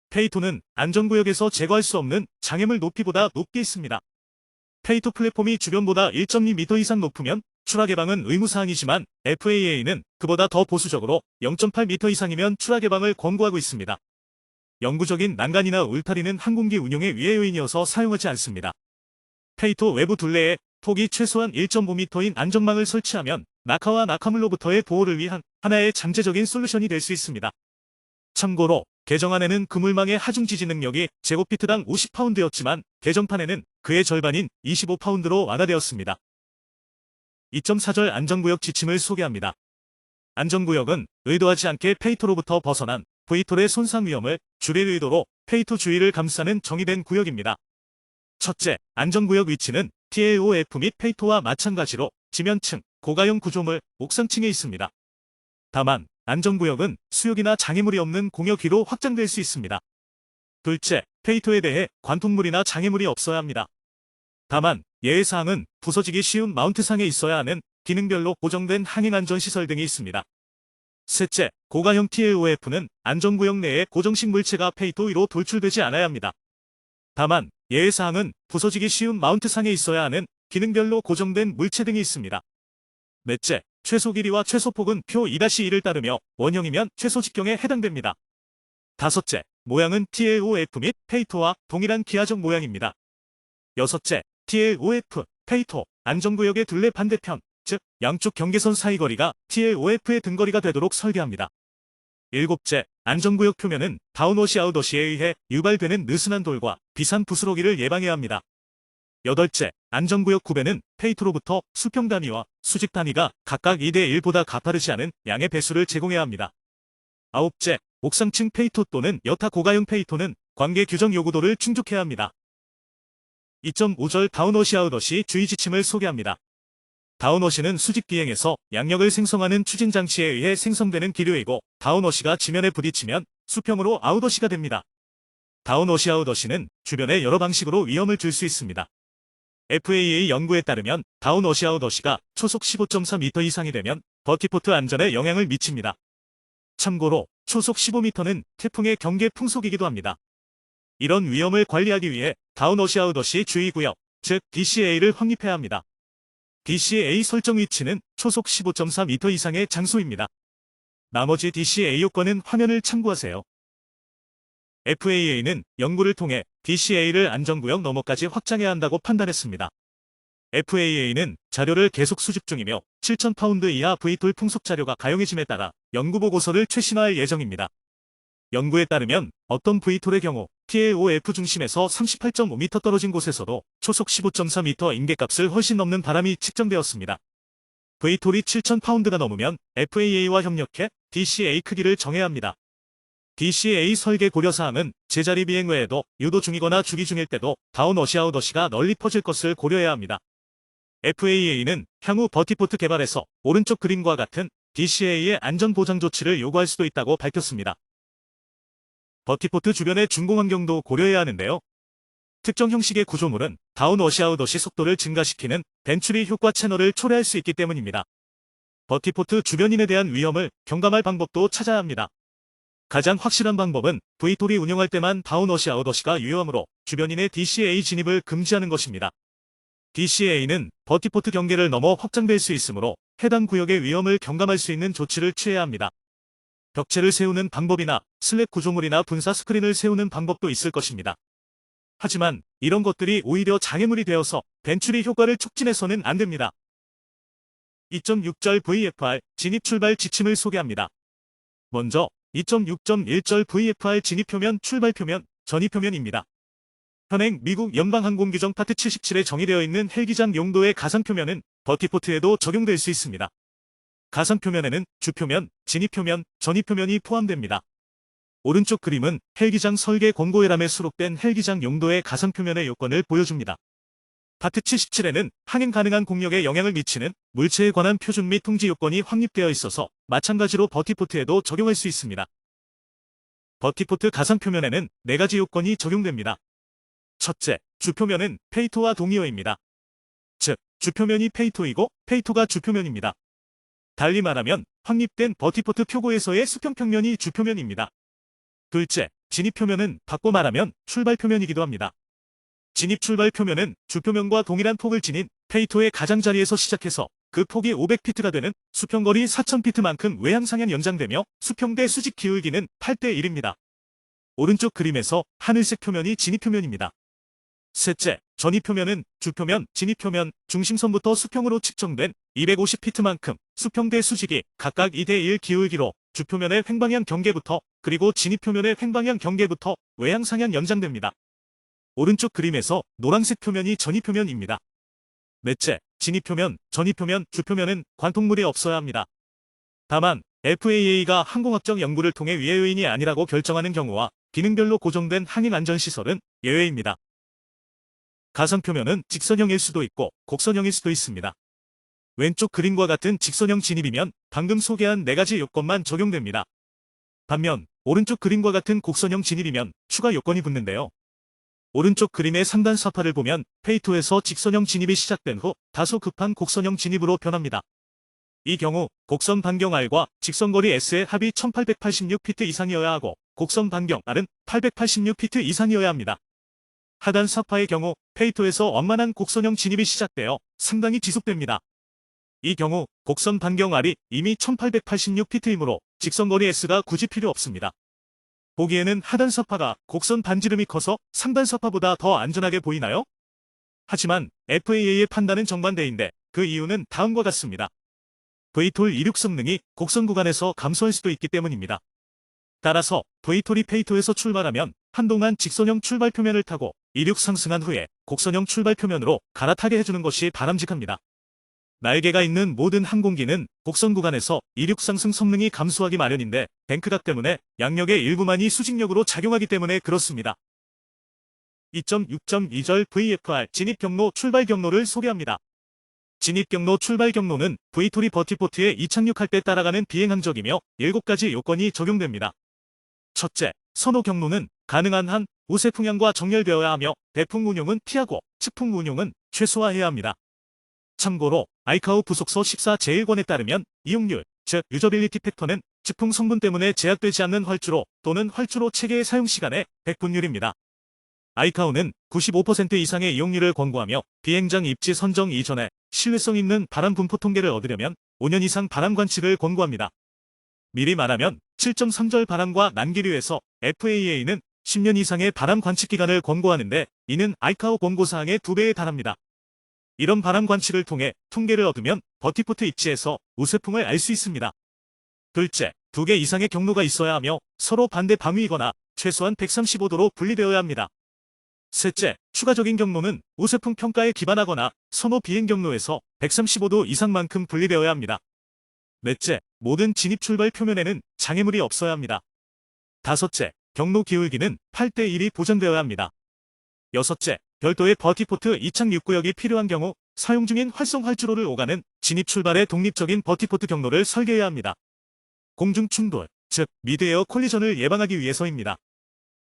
페이토는 안전구역에서 제거할 수 없는 장애물 높이보다 높게 있습니다. 페이토 플랫폼이 주변보다 1.2m 이상 높으면 추락 예방은 의무사항이지만 FAA는 그보다 더 보수적으로 0.8m 이상이면 추락 예방을 권고하고 있습니다. 영구적인 난간이나 울타리는 항공기 운용의 위해 요인이어서 사용하지 않습니다. 페이토 외부 둘레에 폭이 최소한 1.5m인 안전망을 설치하면 낙하와 낙하물로부터의 보호를 위한 하나의 잠재적인 솔루션이 될 수 있습니다. 참고로 개정안에는 그물망의 하중 지지 능력이 제곱피트당 50파운드였지만 개정판에는 그의 절반인 25파운드로 완화되었습니다. 2.4절 안전구역 지침을 소개합니다. 안전구역은 의도하지 않게 페이토로부터 벗어난 V톨의 손상 위험을 줄일 의도로 페이토 주위를 감싸는 정의된 구역입니다. 첫째, 안전구역 위치는 TLOF 및 페이토와 마찬가지로 지면층, 고가형 구조물, 옥상층에 있습니다. 다만 안전구역은 수역이나 장애물이 없는 공역 위로 확장될 수 있습니다. 둘째, 페이토에 대해 관통물이나 장애물이 없어야 합니다. 다만 예외사항은 부서지기 쉬운 마운트상에 있어야 하는 기능별로 고정된 항행안전시설 등이 있습니다. 셋째, 고가형 TLOF는 안전구역 내에 고정식 물체가 페이토 위로 돌출되지 않아야 합니다. 다만 예외사항은 부서지기 쉬운 마운트상에 있어야 하는 기능별로 고정된 물체 등이 있습니다. 넷째, 최소 길이와 최소 폭은 표 2-1을 따르며 원형이면 최소 직경에 해당됩니다. 다섯째, 모양은 TLOF 및 페이토와 동일한 기하적 모양입니다. 여섯째, TLOF, 페이토, 안전구역의 둘레 반대편, 즉 양쪽 경계선 사이 거리가 TLOF의 등거리가 되도록 설계합니다. 일곱째, 안전구역 표면은 다운워시아웃워시에 의해 유발되는 느슨한 돌과 비산 부스러기를 예방해야 합니다. 여덟째, 안전구역 구배는 페이토로부터 수평 단위와 수직 단위가 각각 2:1보다 가파르지 않은 양의 배수를 제공해야 합니다. 아홉째, 옥상층 페이토 또는 여타 고가형 페이토는 관계 규정 요구도를 충족해야 합니다. 2.5절 다운워시아웃워시 주의 지침을 소개합니다. 다운워시는 수직 비행에서 양력을 생성하는 추진 장치에 의해 생성되는 기류이고 다운워시가 지면에 부딪히면 수평으로 아웃워시가 됩니다. 다운워시아웃워시는 주변에 여러 방식으로 위험을 줄 수 있습니다. FAA 연구에 따르면 다운워시아웃워시가 초속 15.4m 이상이 되면 버티포트 안전에 영향을 미칩니다. 참고로 초속 15m는 태풍의 경계 풍속이기도 합니다. 이런 위험을 관리하기 위해 다운워시아웃워시 주의구역, 즉 DCA를 확립해야 합니다. DCA 설정 위치는 초속 15.4m 이상의 장소입니다. 나머지 DCA 요건은 화면을 참고하세요. FAA는 연구를 통해 DCA를 안전구역 너머까지 확장해야 한다고 판단했습니다. FAA는 자료를 계속 수집 중이며 7,000파운드 이하 V톨 풍속 자료가 가용해짐에 따라 연구보고서를 최신화할 예정입니다. 연구에 따르면 어떤 V톨의 경우 TLOF 중심에서 38.5m 떨어진 곳에서도 초속 15.4m 임계값을 훨씬 넘는 바람이 측정되었습니다. V톨이 7,000파운드가 넘으면 FAA와 협력해 DCA 크기를 정해야 합니다. DCA 설계 고려사항은 제자리 비행 외에도 유도 중이거나 주기 중일 때도 다운워시아웃워시가 널리 퍼질 것을 고려해야 합니다. FAA는 향후 버티포트 개발에서 오른쪽 그림과 같은 DCA의 안전보장 조치를 요구할 수도 있다고 밝혔습니다. 버티포트 주변의 준공환경도 고려해야 하는데요. 특정 형식의 구조물은 다운워시아웃워시 속도를 증가시키는 벤츄리 효과 채널을 초래할 수 있기 때문입니다. 버티포트 주변인에 대한 위험을 경감할 방법도 찾아야 합니다. 가장 확실한 방법은 V톨이 운영할 때만 다운워시아웃워시가 유효하므로 주변인의 DCA 진입을 금지하는 것입니다. DCA는 버티포트 경계를 넘어 확장될 수 있으므로 해당 구역의 위험을 경감할 수 있는 조치를 취해야 합니다. 벽체를 세우는 방법이나 슬랩 구조물이나 분사 스크린을 세우는 방법도 있을 것입니다. 하지만 이런 것들이 오히려 장애물이 되어서 벤츄리 효과를 촉진해서는 안 됩니다. 2.6절 VFR 진입 출발 지침을 소개합니다. 먼저 2.6.1절 VFR 진입표면 출발표면 전입표면입니다. 현행 미국 연방항공 규정 파트 77에 정의되어 있는 헬기장 용도의 가상표면은 버티포트에도 적용될 수 있습니다. 가상표면에는 주표면, 진입표면, 전입표면이 포함됩니다. 오른쪽 그림은 헬기장 설계 권고회람에 수록된 헬기장 용도의 가상표면의 요건을 보여줍니다. 파트 77에는 항행 가능한 공력에 영향을 미치는 물체에 관한 표준 및 통지 요건이 확립되어 있어서 마찬가지로 버티포트에도 적용할 수 있습니다. 버티포트 가상표면에는 4가지 요건이 적용됩니다. 첫째, 주표면은 페이토와 동의어입니다. 즉, 주표면이 페이토이고 페이토가 주표면입니다. 달리 말하면 확립된 버티포트 표고에서의 수평평면이 주표면입니다. 둘째, 진입표면은 바꿔 말하면 출발표면이기도 합니다. 진입출발표면은 주표면과 동일한 폭을 지닌 페이토의 가장자리에서 시작해서 그 폭이 500피트가 되는 수평거리 4000피트만큼 외향상향 연장되며 수평대 수직 기울기는 8대 1입니다. 오른쪽 그림에서 하늘색 표면이 진입표면입니다. 셋째, 전입표면은 주표면, 진입표면, 중심선부터 수평으로 측정된 250피트만큼 수평대 수직이 각각 2대 1 기울기로 주표면의 횡방향 경계부터 그리고 진입표면의 횡방향 경계부터 외향상향 연장됩니다. 오른쪽 그림에서 노란색 표면이 전입표면입니다. 넷째, 진입표면, 전입표면, 주표면은 관통물이 없어야 합니다. 다만 FAA가 항공학적 연구를 통해 위해 요인이 아니라고 결정하는 경우와 기능별로 고정된 항행안전시설은 예외입니다. 가상표면은 직선형일 수도 있고 곡선형일 수도 있습니다. 왼쪽 그림과 같은 직선형 진입이면 방금 소개한 4가지 요건만 적용됩니다. 반면 오른쪽 그림과 같은 곡선형 진입이면 추가 요건이 붙는데요. 오른쪽 그림의 상단 사파를 보면 페이토에서 직선형 진입이 시작된 후 다소 급한 곡선형 진입으로 변합니다. 이 경우 곡선 반경 R과 직선거리 S의 합이 1886피트 이상이어야 하고 곡선 반경 R은 886피트 이상이어야 합니다. 하단 사파의 경우 페이토에서 완만한 곡선형 진입이 시작되어 상당히 지속됩니다. 이 경우 곡선 반경 R이 이미 1886피트이므로 직선거리 S가 굳이 필요 없습니다. 보기에는 하단 사파가 곡선 반지름이 커서 상단 사파보다 더 안전하게 보이나요? 하지만 FAA의 판단은 정반대인데 그 이유는 다음과 같습니다. VTOL 이륙 성능이 곡선 구간에서 감소할 수도 있기 때문입니다. 따라서 VTOL이 페이토에서 출발하면 한동안 직선형 출발 표면을 타고 이륙 상승한 후에 곡선형 출발 표면으로 갈아타게 해주는 것이 바람직합니다. 날개가 있는 모든 항공기는 곡선 구간에서 이륙 상승 성능이 감소하기 마련인데 뱅크각 때문에 양력의 일부만이 수직력으로 작용하기 때문에 그렇습니다. 2.6.2절 VFR 진입 경로 출발 경로를 소개합니다. 진입 경로 출발 경로는 VTOL이 버티포트에 이착륙할 때 따라가는 비행 항적이며 7가지 요건이 적용됩니다. 첫째, 선호 경로는 가능한 한 우세 풍향과 정렬되어야 하며 대풍 운용은 피하고 측풍 운용은 최소화해야 합니다. 참고로 아이카오 부속서 14 제1권에 따르면 이용률, 즉 유저빌리티 팩터는 즉풍 성분 때문에 제약되지 않는 활주로 또는 활주로 체계의 사용 시간의 100분율입니다. 아이카오는 95% 이상의 이용률을 권고하며 비행장 입지 선정 이전에 신뢰성 있는 바람 분포 통계를 얻으려면 5년 이상 바람 관측을 권고합니다. 미리 말하면 7.3절 바람과 난기류에서 FAA는 10년 이상의 바람 관측 기간을 권고하는데 이는 아이카오 권고사항의 2배에 달합니다. 이런 바람 관측을 통해 통계를 얻으면 버티포트 입지에서 우세풍을 알 수 있습니다. 둘째, 2개 이상의 경로가 있어야 하며 서로 반대 방위이거나 최소한 135도로 분리되어야 합니다. 셋째, 추가적인 경로는 우세풍 평가에 기반하거나 선호 비행 경로에서 135도 이상만큼 분리되어야 합니다. 넷째, 모든 진입 출발 표면에는 장애물이 없어야 합니다. 다섯째, 경로 기울기는 8대 1이 보장되어야 합니다. 여섯째, 별도의 버티포트 이착륙 구역이 필요한 경우 사용 중인 활성 활주로를 오가는 진입 출발의 독립적인 버티포트 경로를 설계해야 합니다. 공중 충돌, 즉 미드에어 콜리전을 예방하기 위해서입니다.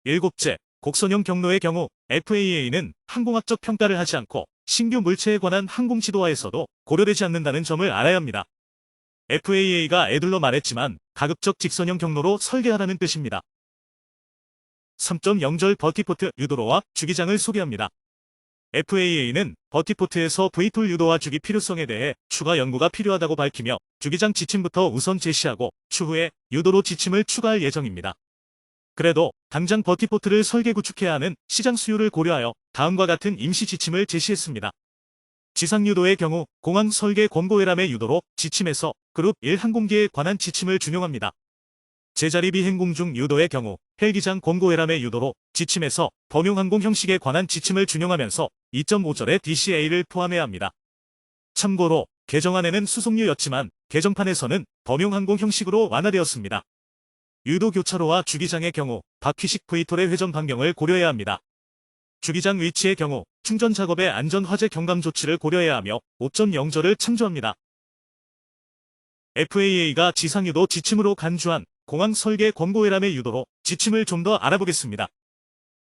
일곱째, 곡선형 경로의 경우 FAA는 항공학적 평가를 하지 않고 신규 물체에 관한 항공 지도화에서도 고려되지 않는다는 점을 알아야 합니다. FAA가 애둘러 말했지만 가급적 직선형 경로로 설계하라는 뜻입니다. 3.0절 버티포트 유도로와 주기장을 소개합니다. FAA는 버티포트에서 VTOL 유도와 주기 필요성에 대해 추가 연구가 필요하다고 밝히며 주기장 지침부터 우선 제시하고 추후에 유도로 지침을 추가할 예정입니다. 그래도 당장 버티포트를 설계 구축해야 하는 시장 수요를 고려하여 다음과 같은 임시 지침을 제시했습니다. 지상유도의 경우 공항 설계 권고회람의 유도로 지침에서 그룹 1 항공기에 관한 지침을 준용합니다. 제자리 비행 공중 유도의 경우 헬기장 권고회람의 유도로 지침에서 범용항공 형식에 관한 지침을 준용하면서 2.5절의 DCA를 포함해야 합니다. 참고로 개정안에는 수송유였지만 개정판에서는 범용항공 형식으로 완화되었습니다. 유도 교차로와 주기장의 경우 바퀴식 V톨의 회전 반경을 고려해야 합니다. 주기장 위치의 경우 충전 작업의 안전 화재 경감 조치를 고려해야 하며 5.0절을 참조합니다. FAA가 지상유도 지침으로 간주한 공항 설계 권고회람의 유도로 지침을 좀 더 알아보겠습니다.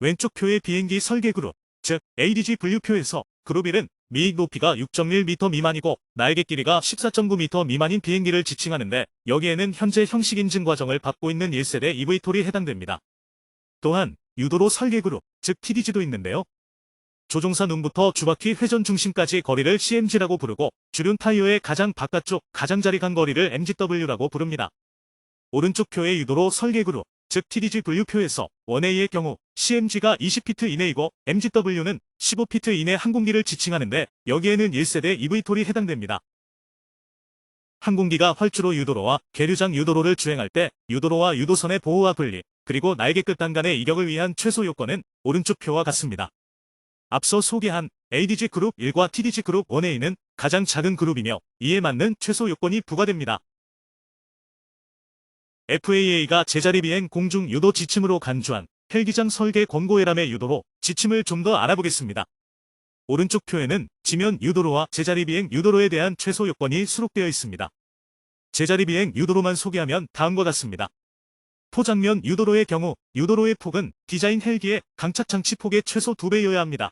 왼쪽 표의 비행기 설계 그룹, 즉 ADG 분류표에서 그룹 1은 미익 높이가 6.1m 미만이고 날개 길이가 14.9m 미만인 비행기를 지칭하는데 여기에는 현재 형식 인증 과정을 받고 있는 1세대 eVTOL이 해당됩니다. 또한 유도로 설계 그룹, 즉 TDG도 있는데요. 조종사 눈부터 주바퀴 회전 중심까지 거리를 CMG라고 부르고 주륜 타이어의 가장 바깥쪽 가장자리 간 거리를 MGW라고 부릅니다. 오른쪽 표의 유도로 설계 그룹, 즉 TDG 분류표에서 1A의 경우 CMG가 20피트 이내이고 MGW는 15피트 이내 항공기를 지칭하는데 여기에는 1세대 eVTOL이 해당됩니다. 항공기가 활주로 유도로와 계류장 유도로를 주행할 때 유도로와 유도선의 보호와 분리, 그리고 날개 끝단 간의 이격을 위한 최소 요건은 오른쪽 표와 같습니다. 앞서 소개한 ADG 그룹 1과 TDG 그룹 1A는 가장 작은 그룹이며 이에 맞는 최소 요건이 부과됩니다. FAA가 제자리 비행 공중 유도 지침으로 간주한 헬기장 설계 권고회람의 유도로 지침을 좀 더 알아보겠습니다. 오른쪽 표에는 지면 유도로와 제자리 비행 유도로에 대한 최소 요건이 수록되어 있습니다. 제자리 비행 유도로만 소개하면 다음과 같습니다. 포장면 유도로의 경우 유도로의 폭은 디자인 헬기의 강착 장치 폭의 최소 2배여야 합니다.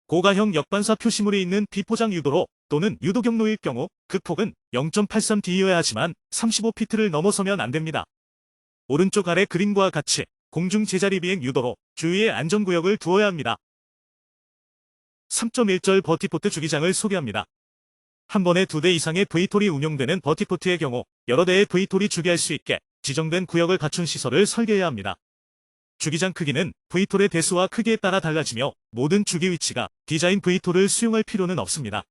고가형 역반사 표시물이 있는 비포장 유도로 또는 유도 경로일 경우 그 폭은 0.83D여야 하지만 35피트를 넘어서면 안됩니다. 오른쪽 아래 그림과 같이 공중 제자리 비행 유도로 주위에 안전구역을 두어야 합니다. 3.1절 버티포트 주기장을 소개합니다. 한 번에 2대 이상의 V톨이 운용되는 버티포트의 경우 여러 대의 V톨이 주기할 수 있게 지정된 구역을 갖춘 시설을 설계해야 합니다. 주기장 크기는 V톨의 대수와 크기에 따라 달라지며 모든 주기 위치가 디자인 V톨을 수용할 필요는 없습니다.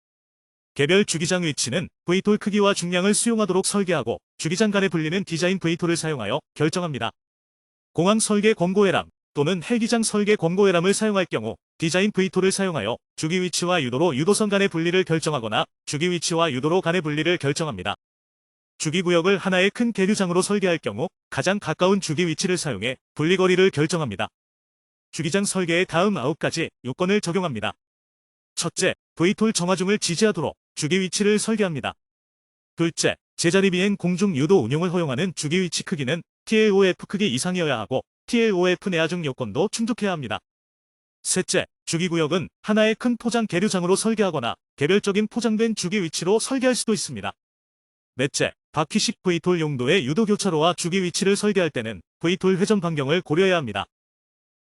개별 주기장 위치는 V톨 크기와 중량을 수용하도록 설계하고 주기장 간에 불리는 디자인 V톨을 사용하여 결정합니다. 공항 설계 권고회람 또는 헬기장 설계 권고회람을 사용할 경우 디자인 V톨을 사용하여 주기 위치와 유도로 유도선 간의 분리를 결정하거나 주기 위치와 유도로 간의 분리를 결정합니다. 주기구역을 하나의 큰 계류장으로 설계할 경우 가장 가까운 주기 위치를 사용해 분리거리를 결정합니다. 주기장 설계의 다음 9가지 요건을 적용합니다. 첫째, V톨 정하중을 지지하도록 주기 위치를 설계합니다. 둘째, 제자리 비행 공중 유도 운용을 허용하는 주기 위치 크기는 TLOF 크기 이상이어야 하고 TLOF 내하중 요건도 충족해야 합니다. 셋째, 주기구역은 하나의 큰 포장 계류장으로 설계하거나 개별적인 포장된 주기 위치로 설계할 수도 있습니다. 넷째, 바퀴식 V톨 용도의 유도 교차로와 주기 위치를 설계할 때는 V톨 회전 반경을 고려해야 합니다.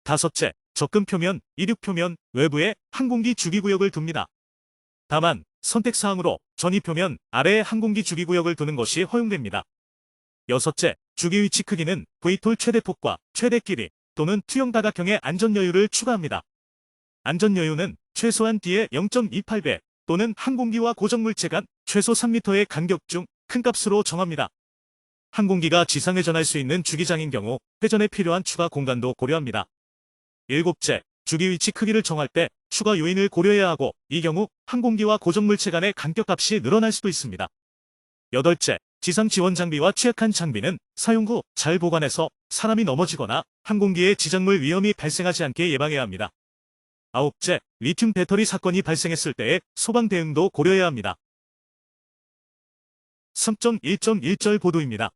다섯째, 접근 표면, 이륙 표면 외부에 항공기 주기구역을 둡니다. 다만 선택사항으로 전이 표면 아래에 항공기 주기구역을 두는 것이 허용됩니다. 여섯째, 주기 위치 크기는 V톨 최대 폭과 최대 길이 또는 투영 다각형의 안전여유를 추가합니다. 안전여유는 최소한 D의 0.28배 또는 항공기와 고정물체 간 최소 3m의 간격 중 큰 값으로 정합니다. 항공기가 지상회전할 수 있는 주기장인 경우 회전에 필요한 추가 공간도 고려합니다. 일곱째, 주기 위치 크기를 정할 때 추가 요인을 고려해야 하고 이 경우 항공기와 고정물체 간의 간격값이 늘어날 수도 있습니다. 여덟째, 지상 지원 장비와 취약한 장비는 사용 후 잘 보관해서 사람이 넘어지거나 항공기에 지장물 위험이 발생하지 않게 예방해야 합니다. 아홉째, 리튬 배터리 사건이 발생했을 때의 소방 대응도 고려해야 합니다. 3.1.1절 보도입니다.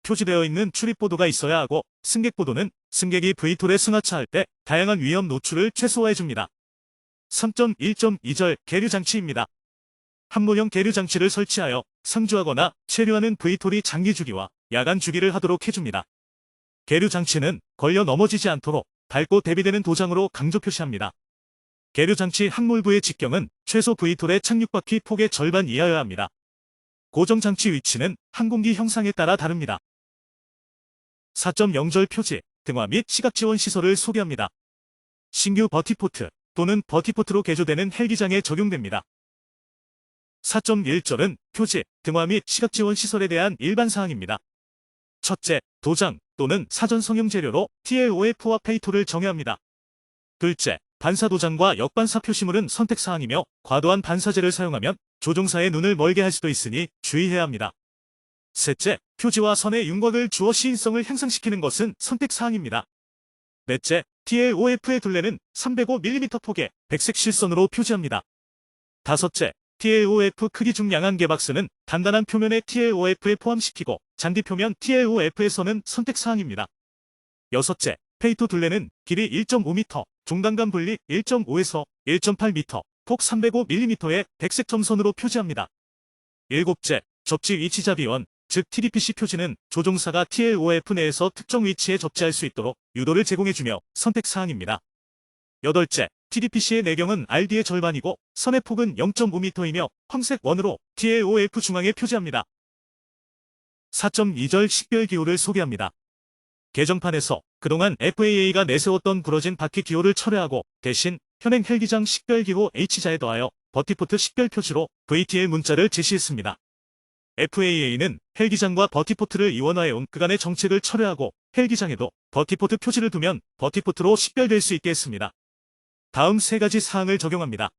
표시되어 있는 출입보도가 있어야 하고 승객보도는 승객이 V톨에 승하차할 때 다양한 위험 노출을 최소화해줍니다. 3.1.2절 계류장치입니다. 함모형 계류장치를 설치하여 상주하거나 체류하는 V톨이 장기 주기와 야간 주기를 하도록 해줍니다. 계류장치는 걸려 넘어지지 않도록 밝고 대비되는 도장으로 강조 표시합니다. 계류장치 항몰부의 직경은 최소 V톨의 착륙바퀴 폭의 절반 이하여야 합니다. 고정장치 위치는 항공기 형상에 따라 다릅니다. 4.0절 표지, 등화 및 시각지원 시설을 소개합니다. 신규 버티포트 또는 버티포트로 개조되는 헬기장에 적용됩니다. 4.1절은 표지, 등화 및 시각지원 시설에 대한 일반 사항입니다. 첫째, 도장 또는 사전 성형 재료로 TLOF와 페이토를 정의합니다. 둘째, 반사 도장과 역반사 표시물은 선택사항이며 과도한 반사제를 사용하면 조종사의 눈을 멀게 할 수도 있으니 주의해야 합니다. 셋째, 표지와 선의 윤곽을 주어 시인성을 향상시키는 것은 선택사항입니다. 넷째, TLOF의 둘레는 305mm 폭의 백색 실선으로 표지합니다. 다섯째, TLOF 크기 중 양한 개박스는 단단한 표면에 TLOF에 포함시키고 잔디 표면 TLOF에서는 선택사항입니다. 여섯째, 페이토 둘레는 길이 1.5m, 종단간 분리 1.5에서 1.8m, 폭 305mm의 백색 점선으로 표지합니다. 일곱째, 접지 위치자 비원, 즉 TDPC 표지는 조종사가 TLOF 내에서 특정 위치에 접지할 수 있도록 유도를 제공해주며 선택사항입니다. 여덟째, TDPC의 내경은 RD의 절반이고 선의 폭은 0.5m이며 황색 원으로 TLOF 중앙에 표지합니다. 4.2절 식별 기호를 소개합니다. 개정판에서 그동안 FAA가 내세웠던 부러진 바퀴 기호를 철회하고 대신 현행 헬기장 식별 기호 H자에 더하여 버티포트 식별 표지로 VTL 문자를 제시했습니다. FAA는 헬기장과 버티포트를 이원화해온 그간의 정책을 철회하고 헬기장에도 버티포트 표지를 두면 버티포트로 식별될 수 있게 했습니다. 다음 세 가지 사항을 적용합니다.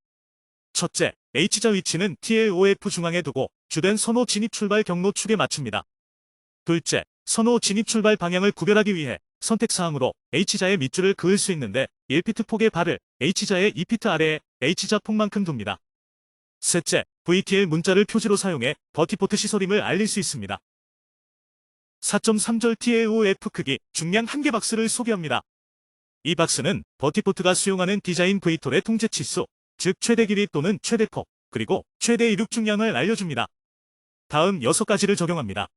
첫째, H자 위치는 TLOF 중앙에 두고 주된 선호 진입 출발 경로 축에 맞춥니다. 둘째, 선호 진입 출발 방향을 구별하기 위해 선택사항으로 H자의 밑줄을 그을 수 있는데 1피트 폭의 발을 H자의 2피트 아래에 H자 폭만큼 둡니다. 셋째, VTL 문자를 표지로 사용해 버티포트 시설임을 알릴 수 있습니다. 4.3절 TLOF 크기 중량 1개 박스를 소개합니다. 이 박스는 버티포트가 수용하는 디자인 V톨의 통제 치수, 즉 최대 길이 또는 최대 폭, 그리고 최대 이륙 중량을 알려줍니다. 다음 6가지를 적용합니다.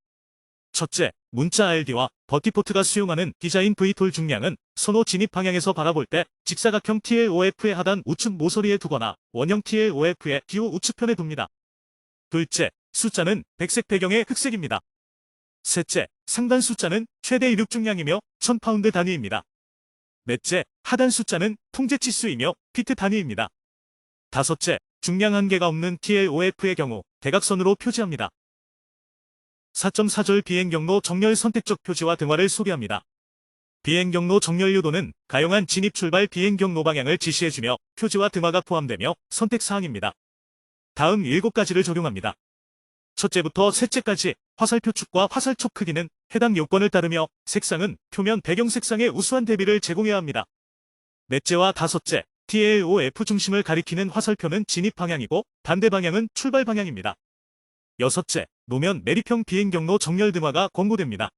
첫째, 문자 RD와 버티포트가 수용하는 디자인 V톨 중량은 선호 진입 방향에서 바라볼 때 직사각형 TLOF의 하단 우측 모서리에 두거나 원형 TLOF의 기호 우측편에 둡니다. 둘째, 숫자는 백색 배경의 흑색입니다. 셋째, 상단 숫자는 최대 이륙 중량이며 1000파운드 단위입니다. 넷째, 하단 숫자는 통제 치수이며 피트 단위입니다. 다섯째, 중량 한계가 없는 TLOF의 경우 대각선으로 표지합니다. 4.4절 비행경로 정렬 선택적 표지와 등화를 소개합니다. 비행경로 정렬 유도는 가용한 진입 출발 비행경로 방향을 지시해주며 표지와 등화가 포함되며 선택사항입니다. 다음 7가지를 적용합니다. 첫째부터 셋째까지 화살표 축과 화살촉 크기는 해당 요건을 따르며 색상은 표면 배경 색상의 우수한 대비를 제공해야 합니다. 넷째와 다섯째, TLOF 중심을 가리키는 화살표는 진입 방향이고 반대 방향은 출발 방향입니다. 여섯째, 노면 내리평 비행경로 정렬 등화가 권고됩니다.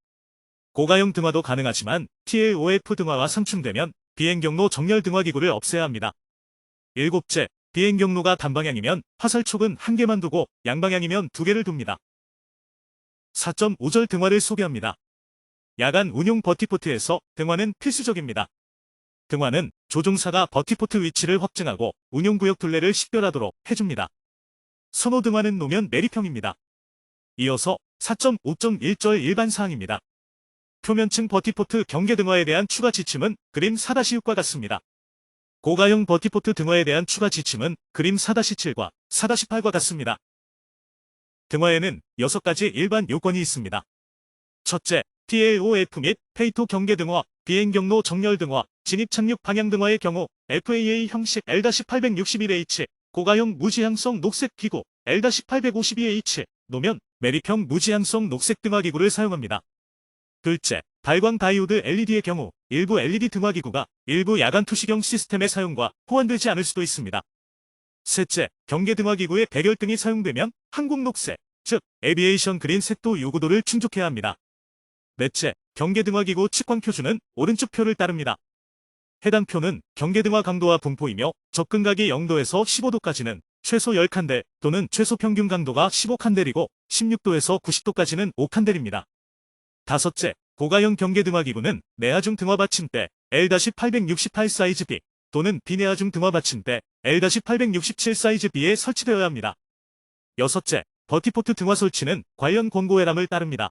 고가형 등화도 가능하지만 TLOF 등화와 상충되면 비행경로 정렬 등화 기구를 없애야 합니다. 일곱째, 비행경로가 단방향이면 화살촉은 1개만 두고 양방향이면 2개를 둡니다. 4.5절 등화를 소개합니다. 야간 운용 버티포트에서 등화는 필수적입니다. 등화는 조종사가 버티포트 위치를 확증하고 운용구역 둘레를 식별하도록 해줍니다. 선호 등화는 노면 내리평입니다. 이어서 4.5.1절 일반 사항입니다. 표면층 버티포트 경계 등화에 대한 추가 지침은 그림 4-6과 같습니다. 고가형 버티포트 등화에 대한 추가 지침은 그림 4-7과 4-8과 같습니다. 등화에는 6가지 일반 요건이 있습니다. 첫째, TLOF 및 페이토 경계 등화, 비행 경로 정렬 등화, 진입 착륙 방향 등화의 경우 FAA 형식 L-861H, 고가형 무지향성 녹색 기구 L-852H, 노면 메리평 무지향성 녹색 등화 기구를 사용합니다. 둘째, 발광 다이오드 LED의 경우 일부 LED 등화 기구가 일부 야간 투시경 시스템의 사용과 호환되지 않을 수도 있습니다. 셋째, 경계 등화 기구에 백열등이 사용되면 한국 녹색, 즉 에비에이션 그린 색도 요구도를 충족해야 합니다. 넷째, 경계 등화 기구 측광 표준은 오른쪽 표를 따릅니다. 해당 표는 경계 등화 강도와 분포이며 접근각이 0도에서 15도까지는 최소 10칸델 또는 최소 평균 강도가 15칸델이고 16도에서 90도까지는 5칸델입니다. 다섯째, 고가형 경계 등화 기구는 내하중 등화 받침대 L-868 사이즈 B 또는 비내하중 등화 받침대 L-867 사이즈 B에 설치되어야 합니다. 여섯째, 버티포트 등화 설치는 관련 권고회람을 따릅니다.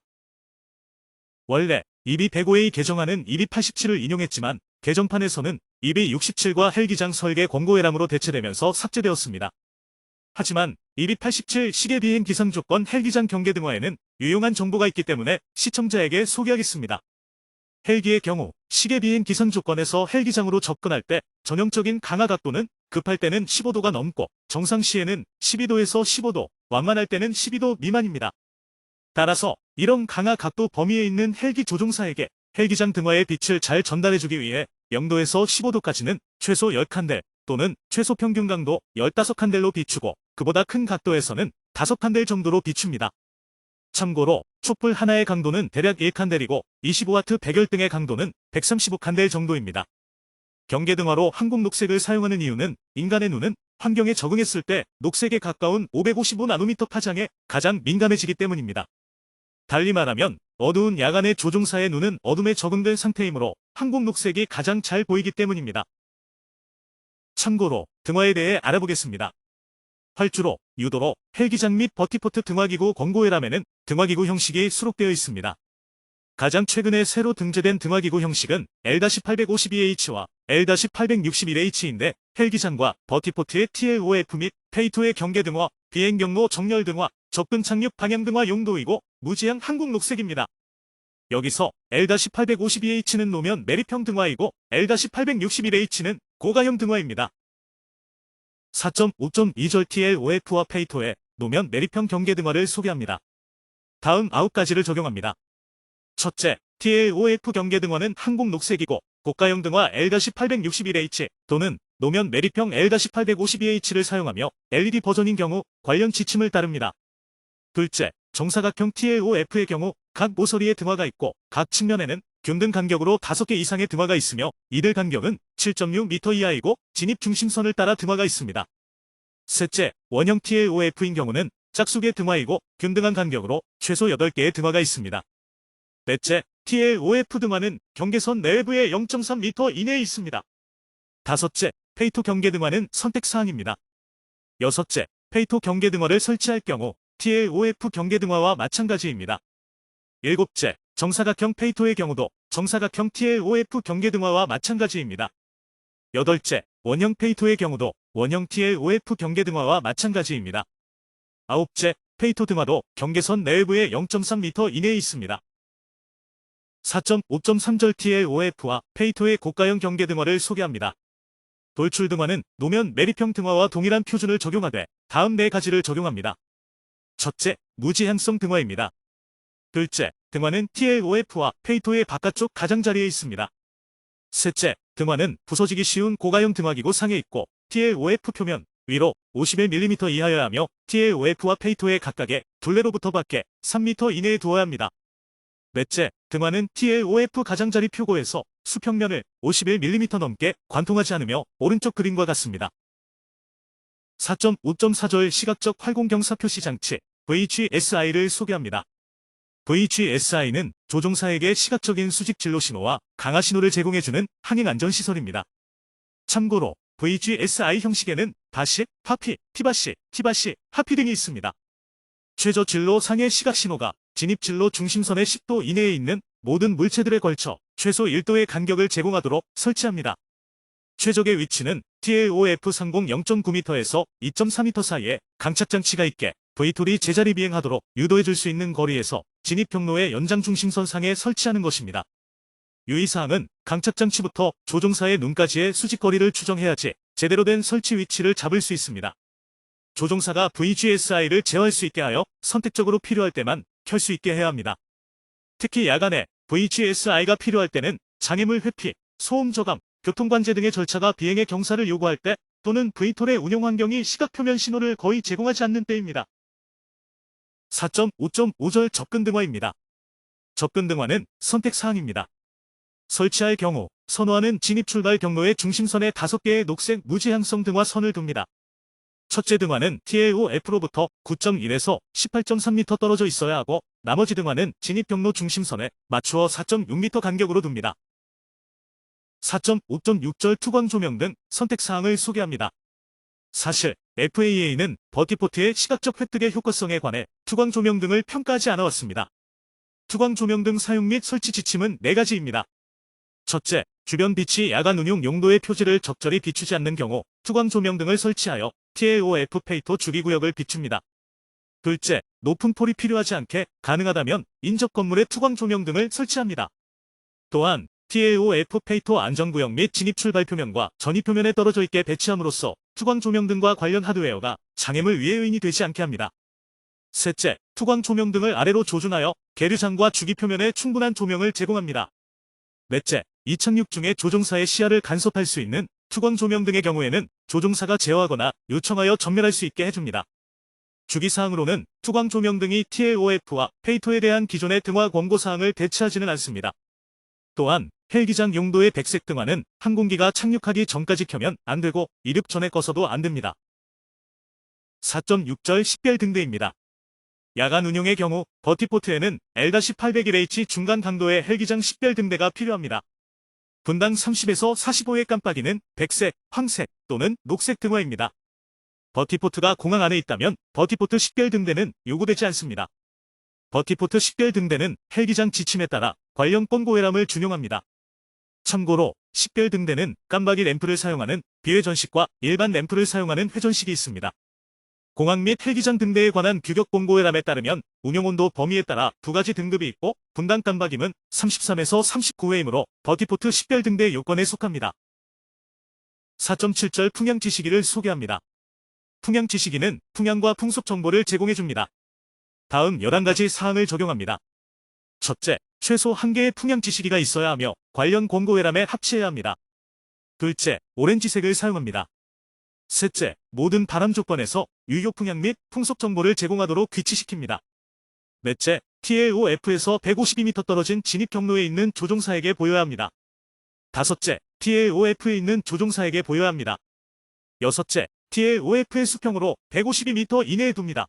원래 EB105A 개정안은 EB87을 인용했지만 개정판에서는 EB67과 헬기장 설계 권고회람으로 대체되면서 삭제되었습니다. 하지만 EB87 시계 비행 기상 조건 헬기장 경계 등화에는 유용한 정보가 있기 때문에 시청자에게 소개하겠습니다. 헬기의 경우 시계 비행 기상 조건에서 헬기장으로 접근할 때 전형적인 강하 각도는 급할 때는 15도가 넘고 정상시에는 12도에서 15도, 완만할 때는 12도 미만입니다. 따라서 이런 강하 각도 범위에 있는 헬기 조종사에게 헬기장 등화의 빛을 잘 전달해주기 위해 0도에서 15도까지는 최소 10칸델 또는 최소 평균 강도 15칸델로 비추고 그보다 큰 각도에서는 5칸델 정도로 비춥니다. 참고로 촛불 하나의 강도는 대략 1칸델이고 25W 백열등의 강도는 135칸델 정도입니다. 경계등화로 한국 녹색을 사용하는 이유는 인간의 눈은 환경에 적응했을 때 녹색에 가까운 555나노미터 파장에 가장 민감해지기 때문입니다. 달리 말하면 어두운 야간의 조종사의 눈은 어둠에 적응된 상태이므로 한국 녹색이 가장 잘 보이기 때문입니다. 참고로 등화에 대해 알아보겠습니다. 활주로, 유도로, 헬기장 및 버티포트 등화기구 권고회람에는 등화기구 형식이 수록되어 있습니다. 가장 최근에 새로 등재된 등화기구 형식은 L-852H와 L-861H인데 헬기장과 버티포트의 TLOF 및 페이토의 경계등화, 비행경로 정렬등화, 접근 착륙 방향등화 용도이고 무지향 한국 녹색입니다. 여기서 L-852H는 노면 메리평 등화이고 L-861H는 고가형 등화입니다. 4.5.2절 TLOF와 페이토의 노면 메리평 경계등화를 소개합니다. 다음 9가지를 적용합니다. 첫째, TLOF 경계등화는 한국 녹색이고 고가형 등화 L-861H 또는 노면 메리평 L-852H를 사용하며 LED 버전인 경우 관련 지침을 따릅니다. 둘째, 정사각형 TLOF의 경우 각 모서리에 등화가 있고 각 측면에는 균등 간격으로 5개 이상의 등화가 있으며 이들 간격은 7.6m 이하이고 진입 중심선을 따라 등화가 있습니다. 셋째, 원형 TLOF인 경우는 짝수의 등화이고 균등한 간격으로 최소 8개의 등화가 있습니다. 넷째, TLOF 등화는 경계선 내부에 0.3m 이내에 있습니다. 다섯째, 페이토 경계등화는 선택사항입니다. 여섯째, 페이토 경계등화를 설치할 경우 TLOF 경계등화와 마찬가지입니다. 일곱째, 정사각형 페이토의 경우도 정사각형 TLOF 경계등화와 마찬가지입니다. 여덟째, 원형 페이토의 경우도 원형 TLOF 경계등화와 마찬가지입니다. 아홉째, 페이토 등화도 경계선 내부에 0.3m 이내에 있습니다. 4.5.3절 TLOF와 페이토의 고가형 경계등화를 소개합니다. 돌출등화는 노면 메리평 등화와 동일한 표준을 적용하되 다음 4가지를 적용합니다. 첫째, 무지향성 등화입니다. 둘째, 등화는 TLOF와 페이토의 바깥쪽 가장자리에 있습니다. 셋째, 등화는 부서지기 쉬운 고가형 등화기구 상에 있고 TLOF 표면 위로 51mm 이하여야 하며 TLOF와 페이토의 각각의 둘레로부터 밖에 3m 이내에 두어야 합니다. 넷째, 등화는 TLOF 가장자리 표고에서 수평면을 51mm 넘게 관통하지 않으며 오른쪽 그림과 같습니다. 4.5.4절 시각적 활공경사 표시 장치 VGSI를 소개합니다. VGSI는 조종사에게 시각적인 수직 진로 신호와 강화 신호를 제공해주는 항행 안전 시설입니다. 참고로 VGSI 형식에는 바시, 파피, 티바시, 티바시, 하피 등이 있습니다. 최저 진로 상의 시각 신호가 진입 진로 중심선의 10도 이내에 있는 모든 물체들에 걸쳐 최소 1도의 간격을 제공하도록 설치합니다. 최적의 위치는 TLOF 상공 0.9m에서 2.4m 사이에 강착장치가 있게 V톨이 제자리 비행하도록 유도해줄 수 있는 거리에서 진입 경로의 연장 중심선 상에 설치하는 것입니다. 유의사항은 강착장치부터 조종사의 눈까지의 수직거리를 추정해야지 제대로 된 설치 위치를 잡을 수 있습니다. 조종사가 VGSI를 제어할 수 있게 하여 선택적으로 필요할 때만 켤 수 있게 해야 합니다. 특히 야간에 VGSI가 필요할 때는 장애물 회피, 소음 저감, 교통관제 등의 절차가 비행의 경사를 요구할 때 또는 V톨의 운용 환경이 시각표면 신호를 거의 제공하지 않는 때입니다. 4.5.5절 접근등화입니다. 접근등화는 선택사항입니다. 설치할 경우 선호하는 진입-출발 경로의 중심선에 5개의 녹색 무지향성 등화 선을 둡니다. 첫째 등화는 TLOF로부터 9.1에서 18.3m 떨어져 있어야 하고 나머지 등화는 진입 경로 중심선에 맞추어 4.6m 간격으로 둡니다. 4.5.6절 투광 조명 등 선택사항을 소개합니다. 사실 FAA는 버티포트의 시각적 획득의 효과성에 관해 투광 조명 등을 평가하지 않아왔습니다. 투광 조명 등 사용 및 설치 지침은 4가지입니다. 첫째, 주변 빛이 야간 운용 용도의 표지를 적절히 비추지 않는 경우 투광 조명 등을 설치하여 TLOF 페이토 주기구역을 비춥니다. 둘째, 높은 폴이 필요하지 않게 가능하다면 인접 건물에 투광 조명 등을 설치합니다. 또한 TAOF 페이토 안전구역 및 진입 출발 표면과 전입 표면에 떨어져 있게 배치함으로써 투광 조명 등과 관련 하드웨어가 장애물 위에 의인이 되지 않게 합니다. 셋째, 투광 조명 등을 아래로 조준하여 계류장과 주기 표면에 충분한 조명을 제공합니다. 넷째, 이착륙 중에 조종사의 시야를 간섭할 수 있는 투광 조명 등의 경우에는 조종사가 제어하거나 요청하여 전멸할 수 있게 해줍니다. 주기사항으로는 투광 조명 등이 TAOF와 페이토에 대한 기존의 등화 권고사항을 대체하지는 않습니다. 또한 헬기장 용도의 백색 등화는 항공기가 착륙하기 전까지 켜면 안 되고 이륙 전에 꺼서도 안 됩니다. 4.6절 식별 등대입니다. 야간 운용의 경우 버티포트에는 L-801H 중간 강도의 헬기장 식별 등대가 필요합니다. 분당 30에서 45의 깜빡이는 백색, 황색 또는 녹색 등화입니다. 버티포트가 공항 안에 있다면 버티포트 식별 등대는 요구되지 않습니다. 버티포트 식별 등대는 헬기장 지침에 따라 관련 권고회람을 준용합니다. 참고로 식별 등대는 깜박이 램프를 사용하는 비회전식과 일반 램프를 사용하는 회전식이 있습니다. 공항 및 헬기장 등대에 관한 규격 권고회람에 따르면 운용온도 범위에 따라 두 가지 등급이 있고 분당 깜박임은 33에서 39회이므로 버티포트 식별 등대 요건에 속합니다. 4.7절 풍향 지시기를 소개합니다. 풍향 지시기는 풍향과 풍속 정보를 제공해줍니다. 다음 11가지 사항을 적용합니다. 첫째, 최소 1개의 풍향 지시기가 있어야 하며 관련 권고회람에 합치해야 합니다. 둘째, 오렌지색을 사용합니다. 셋째, 모든 바람 조건에서 유효 풍향 및 풍속 정보를 제공하도록 귀치시킵니다. 넷째, TAOF에서 152m 떨어진 진입 경로에 있는 조종사에게 보여야 합니다. 다섯째, TAOF에 있는 조종사에게 보여야 합니다. 여섯째, TAOF의 수평으로 152m 이내에 둡니다.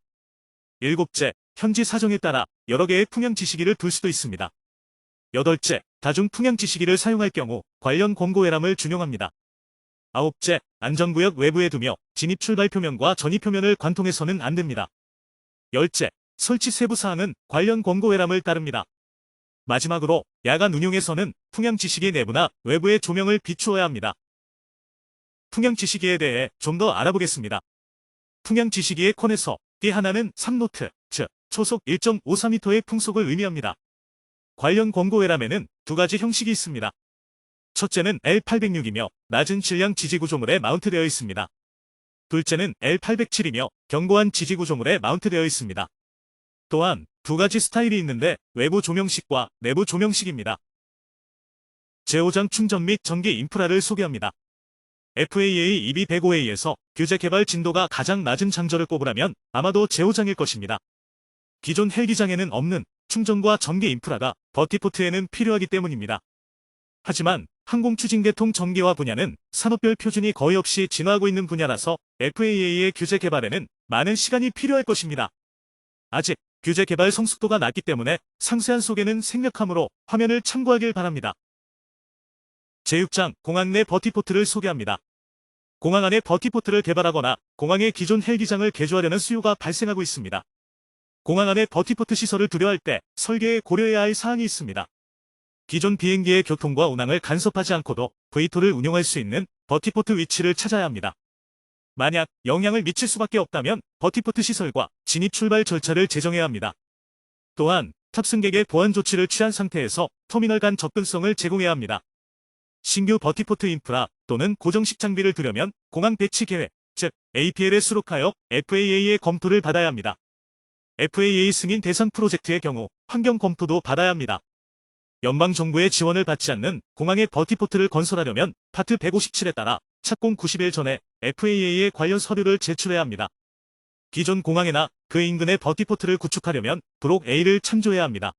일곱째, 현지 사정에 따라 여러 개의 풍향 지시기를 둘 수도 있습니다. 여덟째, 다중 풍향 지시기를 사용할 경우 관련 권고회람을 준용합니다. 아홉째, 안전구역 외부에 두며 진입 출발 표면과 전입 표면을 관통해서는 안 됩니다. 열째, 설치 세부 사항은 관련 권고회람을 따릅니다. 마지막으로 야간 운용에서는 풍향 지시기 내부나 외부의 조명을 비추어야 합니다. 풍향 지시기에 대해 좀 더 알아보겠습니다. 풍향 지시기의 콘에서 띠 하나는 3노트, 즉 초속 1.54m의 풍속을 의미합니다. 관련 권고회람에는 두 가지 형식이 있습니다. 첫째는 L806이며 낮은 질량 지지구조물에 마운트되어 있습니다. 둘째는 L807이며 견고한 지지구조물에 마운트되어 있습니다. 또한 두 가지 스타일이 있는데 외부 조명식과 내부 조명식입니다. 제오장 충전 및 전기 인프라를 소개합니다. FAA EB105A에서 규제 개발 진도가 가장 낮은 장저를 꼽으라면 아마도 제오장일 것입니다. 기존 헬기장에는 없는 충전과 전기 인프라가 버티포트에는 필요하기 때문입니다. 하지만 항공추진계통 전기화 분야는 산업별 표준이 거의 없이 진화하고 있는 분야라서 FAA의 규제 개발에는 많은 시간이 필요할 것입니다. 아직 규제 개발 성숙도가 낮기 때문에 상세한 소개는 생략하므로 화면을 참고하길 바랍니다. 제6장 공항 내 버티포트를 소개합니다. 공항 안에 버티포트를 개발하거나 공항의 기존 헬기장을 개조하려는 수요가 발생하고 있습니다. 공항 안에 버티포트 시설을 두려 할 때 설계에 고려해야 할 사항이 있습니다. 기존 비행기의 교통과 운항을 간섭하지 않고도 V2를 운용할 수 있는 버티포트 위치를 찾아야 합니다. 만약 영향을 미칠 수밖에 없다면 버티포트 시설과 진입 출발 절차를 제정해야 합니다. 또한 탑승객의 보안 조치를 취한 상태에서 터미널 간 접근성을 제공해야 합니다. 신규 버티포트 인프라 또는 고정식 장비를 두려면 공항 배치 계획, 즉 APL에 수록하여 FAA의 검토를 받아야 합니다. FAA 승인 대상 프로젝트의 경우 환경 검토도 받아야 합니다. 연방정부의 지원을 받지 않는 공항에 버티포트를 건설하려면 파트 157에 따라 착공 90일 전에 FAA에 관련 서류를 제출해야 합니다. 기존 공항이나 그 인근의 버티포트를 구축하려면 브록 A를 참조해야 합니다.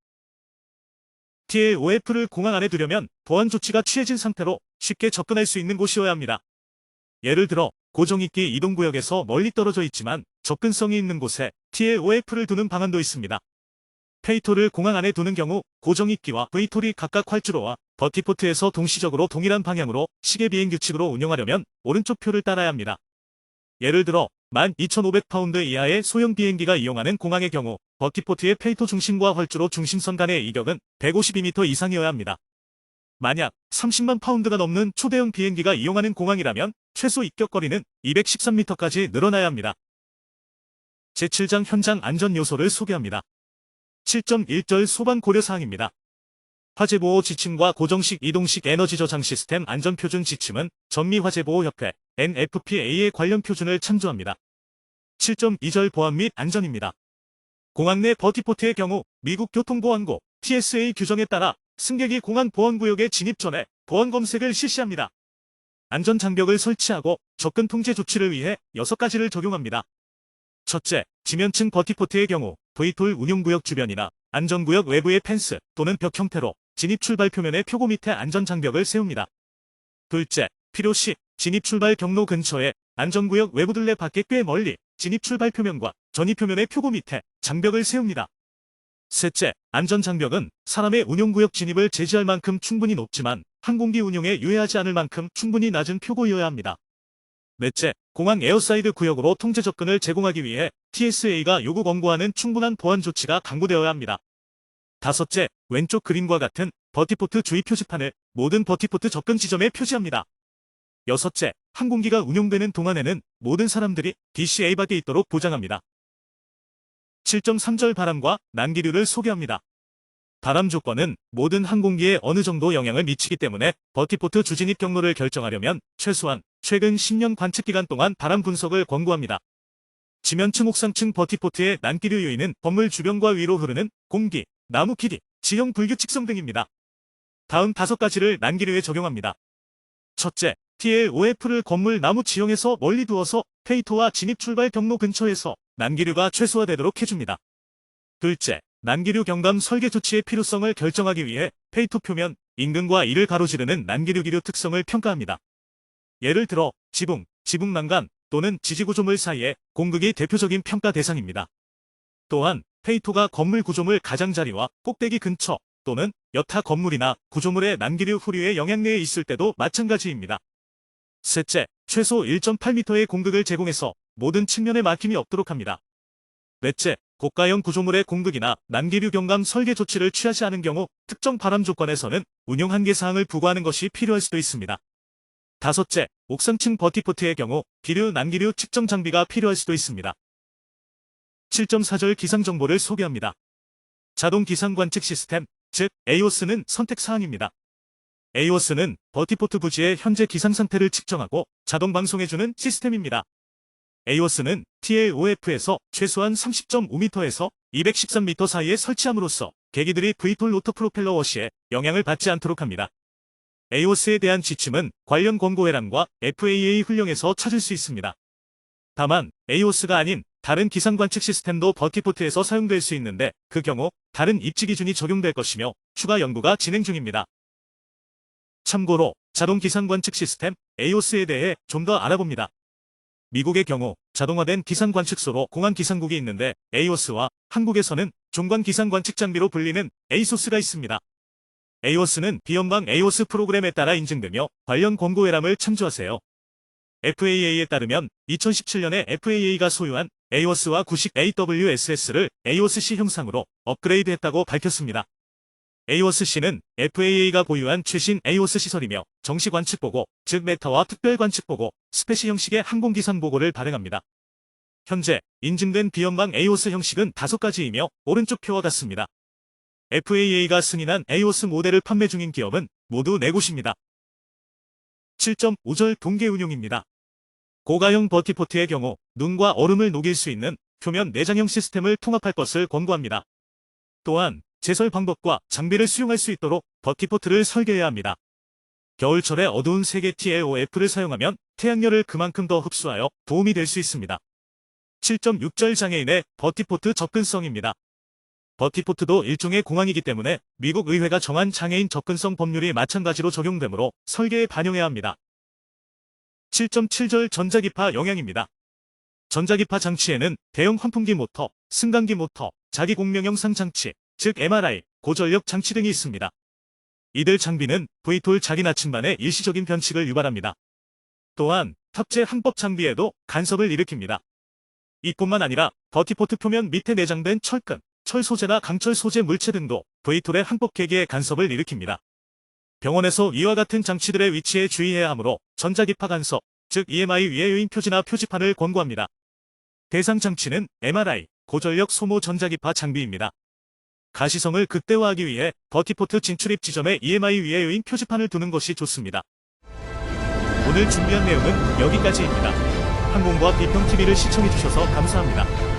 TAOF를 공항 안에 두려면 보안 조치가 취해진 상태로 쉽게 접근할 수 있는 곳이어야 합니다. 예를 들어 고정익기 이동구역에서 멀리 떨어져 있지만 접근성이 있는 곳에 TAOF를 두는 방안도 있습니다. 페이토를 공항 안에 두는 경우 고정익기와 V톨이 각각 활주로와 버티포트에서 동시적으로 동일한 방향으로 시계 비행 규칙으로 운영하려면 오른쪽 표를 따라야 합니다. 예를 들어 12,500파운드 이하의 소형 비행기가 이용하는 공항의 경우 버티포트의 페이토 중심과 활주로 중심선 간의 이격은 152m 이상이어야 합니다. 만약 30만 파운드가 넘는 초대형 비행기가 이용하는 공항이라면 최소 입격거리는 213m까지 늘어나야 합니다. 제7장 현장 안전 요소를 소개합니다. 7.1절 소방 고려사항입니다. 화재보호 지침과 고정식 이동식 에너지 저장 시스템 안전표준 지침은 전미화재보호협회 NFPA의 관련 표준을 참조합니다. 7.2절 보안 및 안전입니다. 공항 내 버티포트의 경우 미국 교통보안국 TSA 규정에 따라 승객이 공항 보안구역에 진입 전에 보안 검색을 실시합니다. 안전장벽을 설치하고 접근 통제 조치를 위해 6가지를 적용합니다. 첫째, 지면층 버티포트의 경우 V톨 운용구역 주변이나 안전구역 외부의 펜스 또는 벽 형태로 진입 출발 표면의 표고 밑에 안전장벽을 세웁니다. 둘째, 필요시 진입 출발 경로 근처에 안전구역 외부 둘레 밖에 꽤 멀리 진입 출발 표면과 전입 표면의 표고 밑에 장벽을 세웁니다. 셋째, 안전장벽은 사람의 운용구역 진입을 제지할 만큼 충분히 높지만 항공기 운용에 유해하지 않을 만큼 충분히 낮은 표고여야 합니다. 넷째, 공항 에어사이드 구역으로 통제 접근을 제공하기 위해 TSA가 요구 권고하는 충분한 보안 조치가 강구되어야 합니다. 다섯째, 왼쪽 그림과 같은 버티포트 주의 표지판을 모든 버티포트 접근 지점에 표시합니다. 여섯째, 항공기가 운용되는 동안에는 모든 사람들이 DCA 밖에 있도록 보장합니다. 7.3절 바람과 난기류를 소개합니다. 바람 조건은 모든 항공기에 어느 정도 영향을 미치기 때문에 버티포트 주진입 경로를 결정하려면 최소한 최근 10년 관측 기간 동안 바람 분석을 권고합니다. 지면층 옥상층 버티포트의 난기류 요인은 건물 주변과 위로 흐르는 공기, 나무 길이, 지형 불규칙성 등입니다. 다음 5가지를 난기류에 적용합니다. 첫째, TLOF를 건물 나무 지형에서 멀리 두어서 페이토와 진입 출발 경로 근처에서 난기류가 최소화되도록 해줍니다. 둘째, 난기류 경감 설계 조치의 필요성을 결정하기 위해 페이토 표면, 인근과 이를 가로지르는 난기류 기류 특성을 평가합니다. 예를 들어 지붕, 지붕난간 또는 지지구조물 사이의 공극이 대표적인 평가 대상입니다. 또한 페이토가 건물 구조물 가장자리와 꼭대기 근처 또는 여타 건물이나 구조물의 난기류 후류의 영향 내에 있을 때도 마찬가지입니다. 셋째, 최소 1.8m의 공극을 제공해서 모든 측면에 막힘이 없도록 합니다. 넷째, 고가형 구조물의 공극이나 난기류 경감 설계 조치를 취하지 않은 경우 특정 바람 조건에서는 운용 한계 사항을 부과하는 것이 필요할 수도 있습니다. 다섯째, 옥상층 버티포트의 경우 기류 난기류 측정 장비가 필요할 수도 있습니다. 7.4절 기상 정보를 소개합니다. 자동 기상 관측 시스템, 즉 AOS는 선택 사항입니다. AOS는 버티포트 부지의 현재 기상 상태를 측정하고 자동 방송해주는 시스템입니다. AOS는 TLOF에서 최소한 30.5m에서 213m 사이에 설치함으로써 계기들이 V톨 로터 프로펠러 워시에 영향을 받지 않도록 합니다. AOS에 대한 지침은 관련 권고회란과 FAA 훈령에서 찾을 수 있습니다. 다만 AOS가 아닌 다른 기상 관측 시스템도 버티포트에서 사용될 수 있는데 그 경우 다른 입지 기준이 적용될 것이며 추가 연구가 진행 중입니다. 참고로 자동 기상 관측 시스템 AOS에 대해 좀 더 알아봅니다. 미국의 경우 자동화된 기상 관측소로 공항 기상국이 있는데 AOS와 한국에서는 종관 기상 관측 장비로 불리는 ASOS가 있습니다. AOS는 비연방 AOS 프로그램에 따라 인증되며 관련 권고회람을 참조하세요. FAA에 따르면 2017년에 FAA가 소유한 AOS와 구식 AWSS를 AOS-C 형상으로 업그레이드했다고 밝혔습니다. AOS-C는 FAA가 보유한 최신 AOS 시설이며 정시 관측보고, 즉 메타와 특별 관측보고, 스페시 형식의 항공기상보고를 발행합니다. 현재 인증된 비연방 AOS 형식은 5가지이며 오른쪽 표와 같습니다. FAA가 승인한 AOS 모델을 판매 중인 기업은 모두 4곳입니다. 7.5절 동계 운용입니다. 고가형 버티포트의 경우 눈과 얼음을 녹일 수 있는 표면 내장형 시스템을 통합할 것을 권고합니다. 또한 제설 방법과 장비를 수용할 수 있도록 버티포트를 설계해야 합니다. 겨울철에 어두운 색의 TLOF를 사용하면 태양열을 그만큼 더 흡수하여 도움이 될 수 있습니다. 7.6절 장애인의 버티포트 접근성입니다. 버티포트도 일종의 공항이기 때문에 미국 의회가 정한 장애인 접근성 법률이 마찬가지로 적용되므로 설계에 반영해야 합니다. 7.7절 전자기파 영향입니다. 전자기파 장치에는 대형 환풍기 모터, 승강기 모터, 자기공명형 상장치, 즉 MRI, 고전력 장치 등이 있습니다. 이들 장비는 V톨 자기 나침반의 일시적인 변칙을 유발합니다. 또한 탑재 항법 장비에도 간섭을 일으킵니다. 이뿐만 아니라 버티포트 표면 밑에 내장된 철근, 철 소재나 강철 소재 물체 등도 V톨의 항법 계기에 간섭을 일으킵니다. 병원에서 이와 같은 장치들의 위치에 주의해야 하므로 전자기파 간섭, 즉 EMI 위의 요인 표지나 표지판을 권고합니다. 대상 장치는 MRI, 고전력 소모 전자기파 장비입니다. 가시성을 극대화하기 위해 버티포트 진출입 지점에 EMI 위에 요인 표지판을 두는 것이 좋습니다. 오늘 준비한 내용은 여기까지입니다. 항공과 비평TV를 시청해주셔서 감사합니다.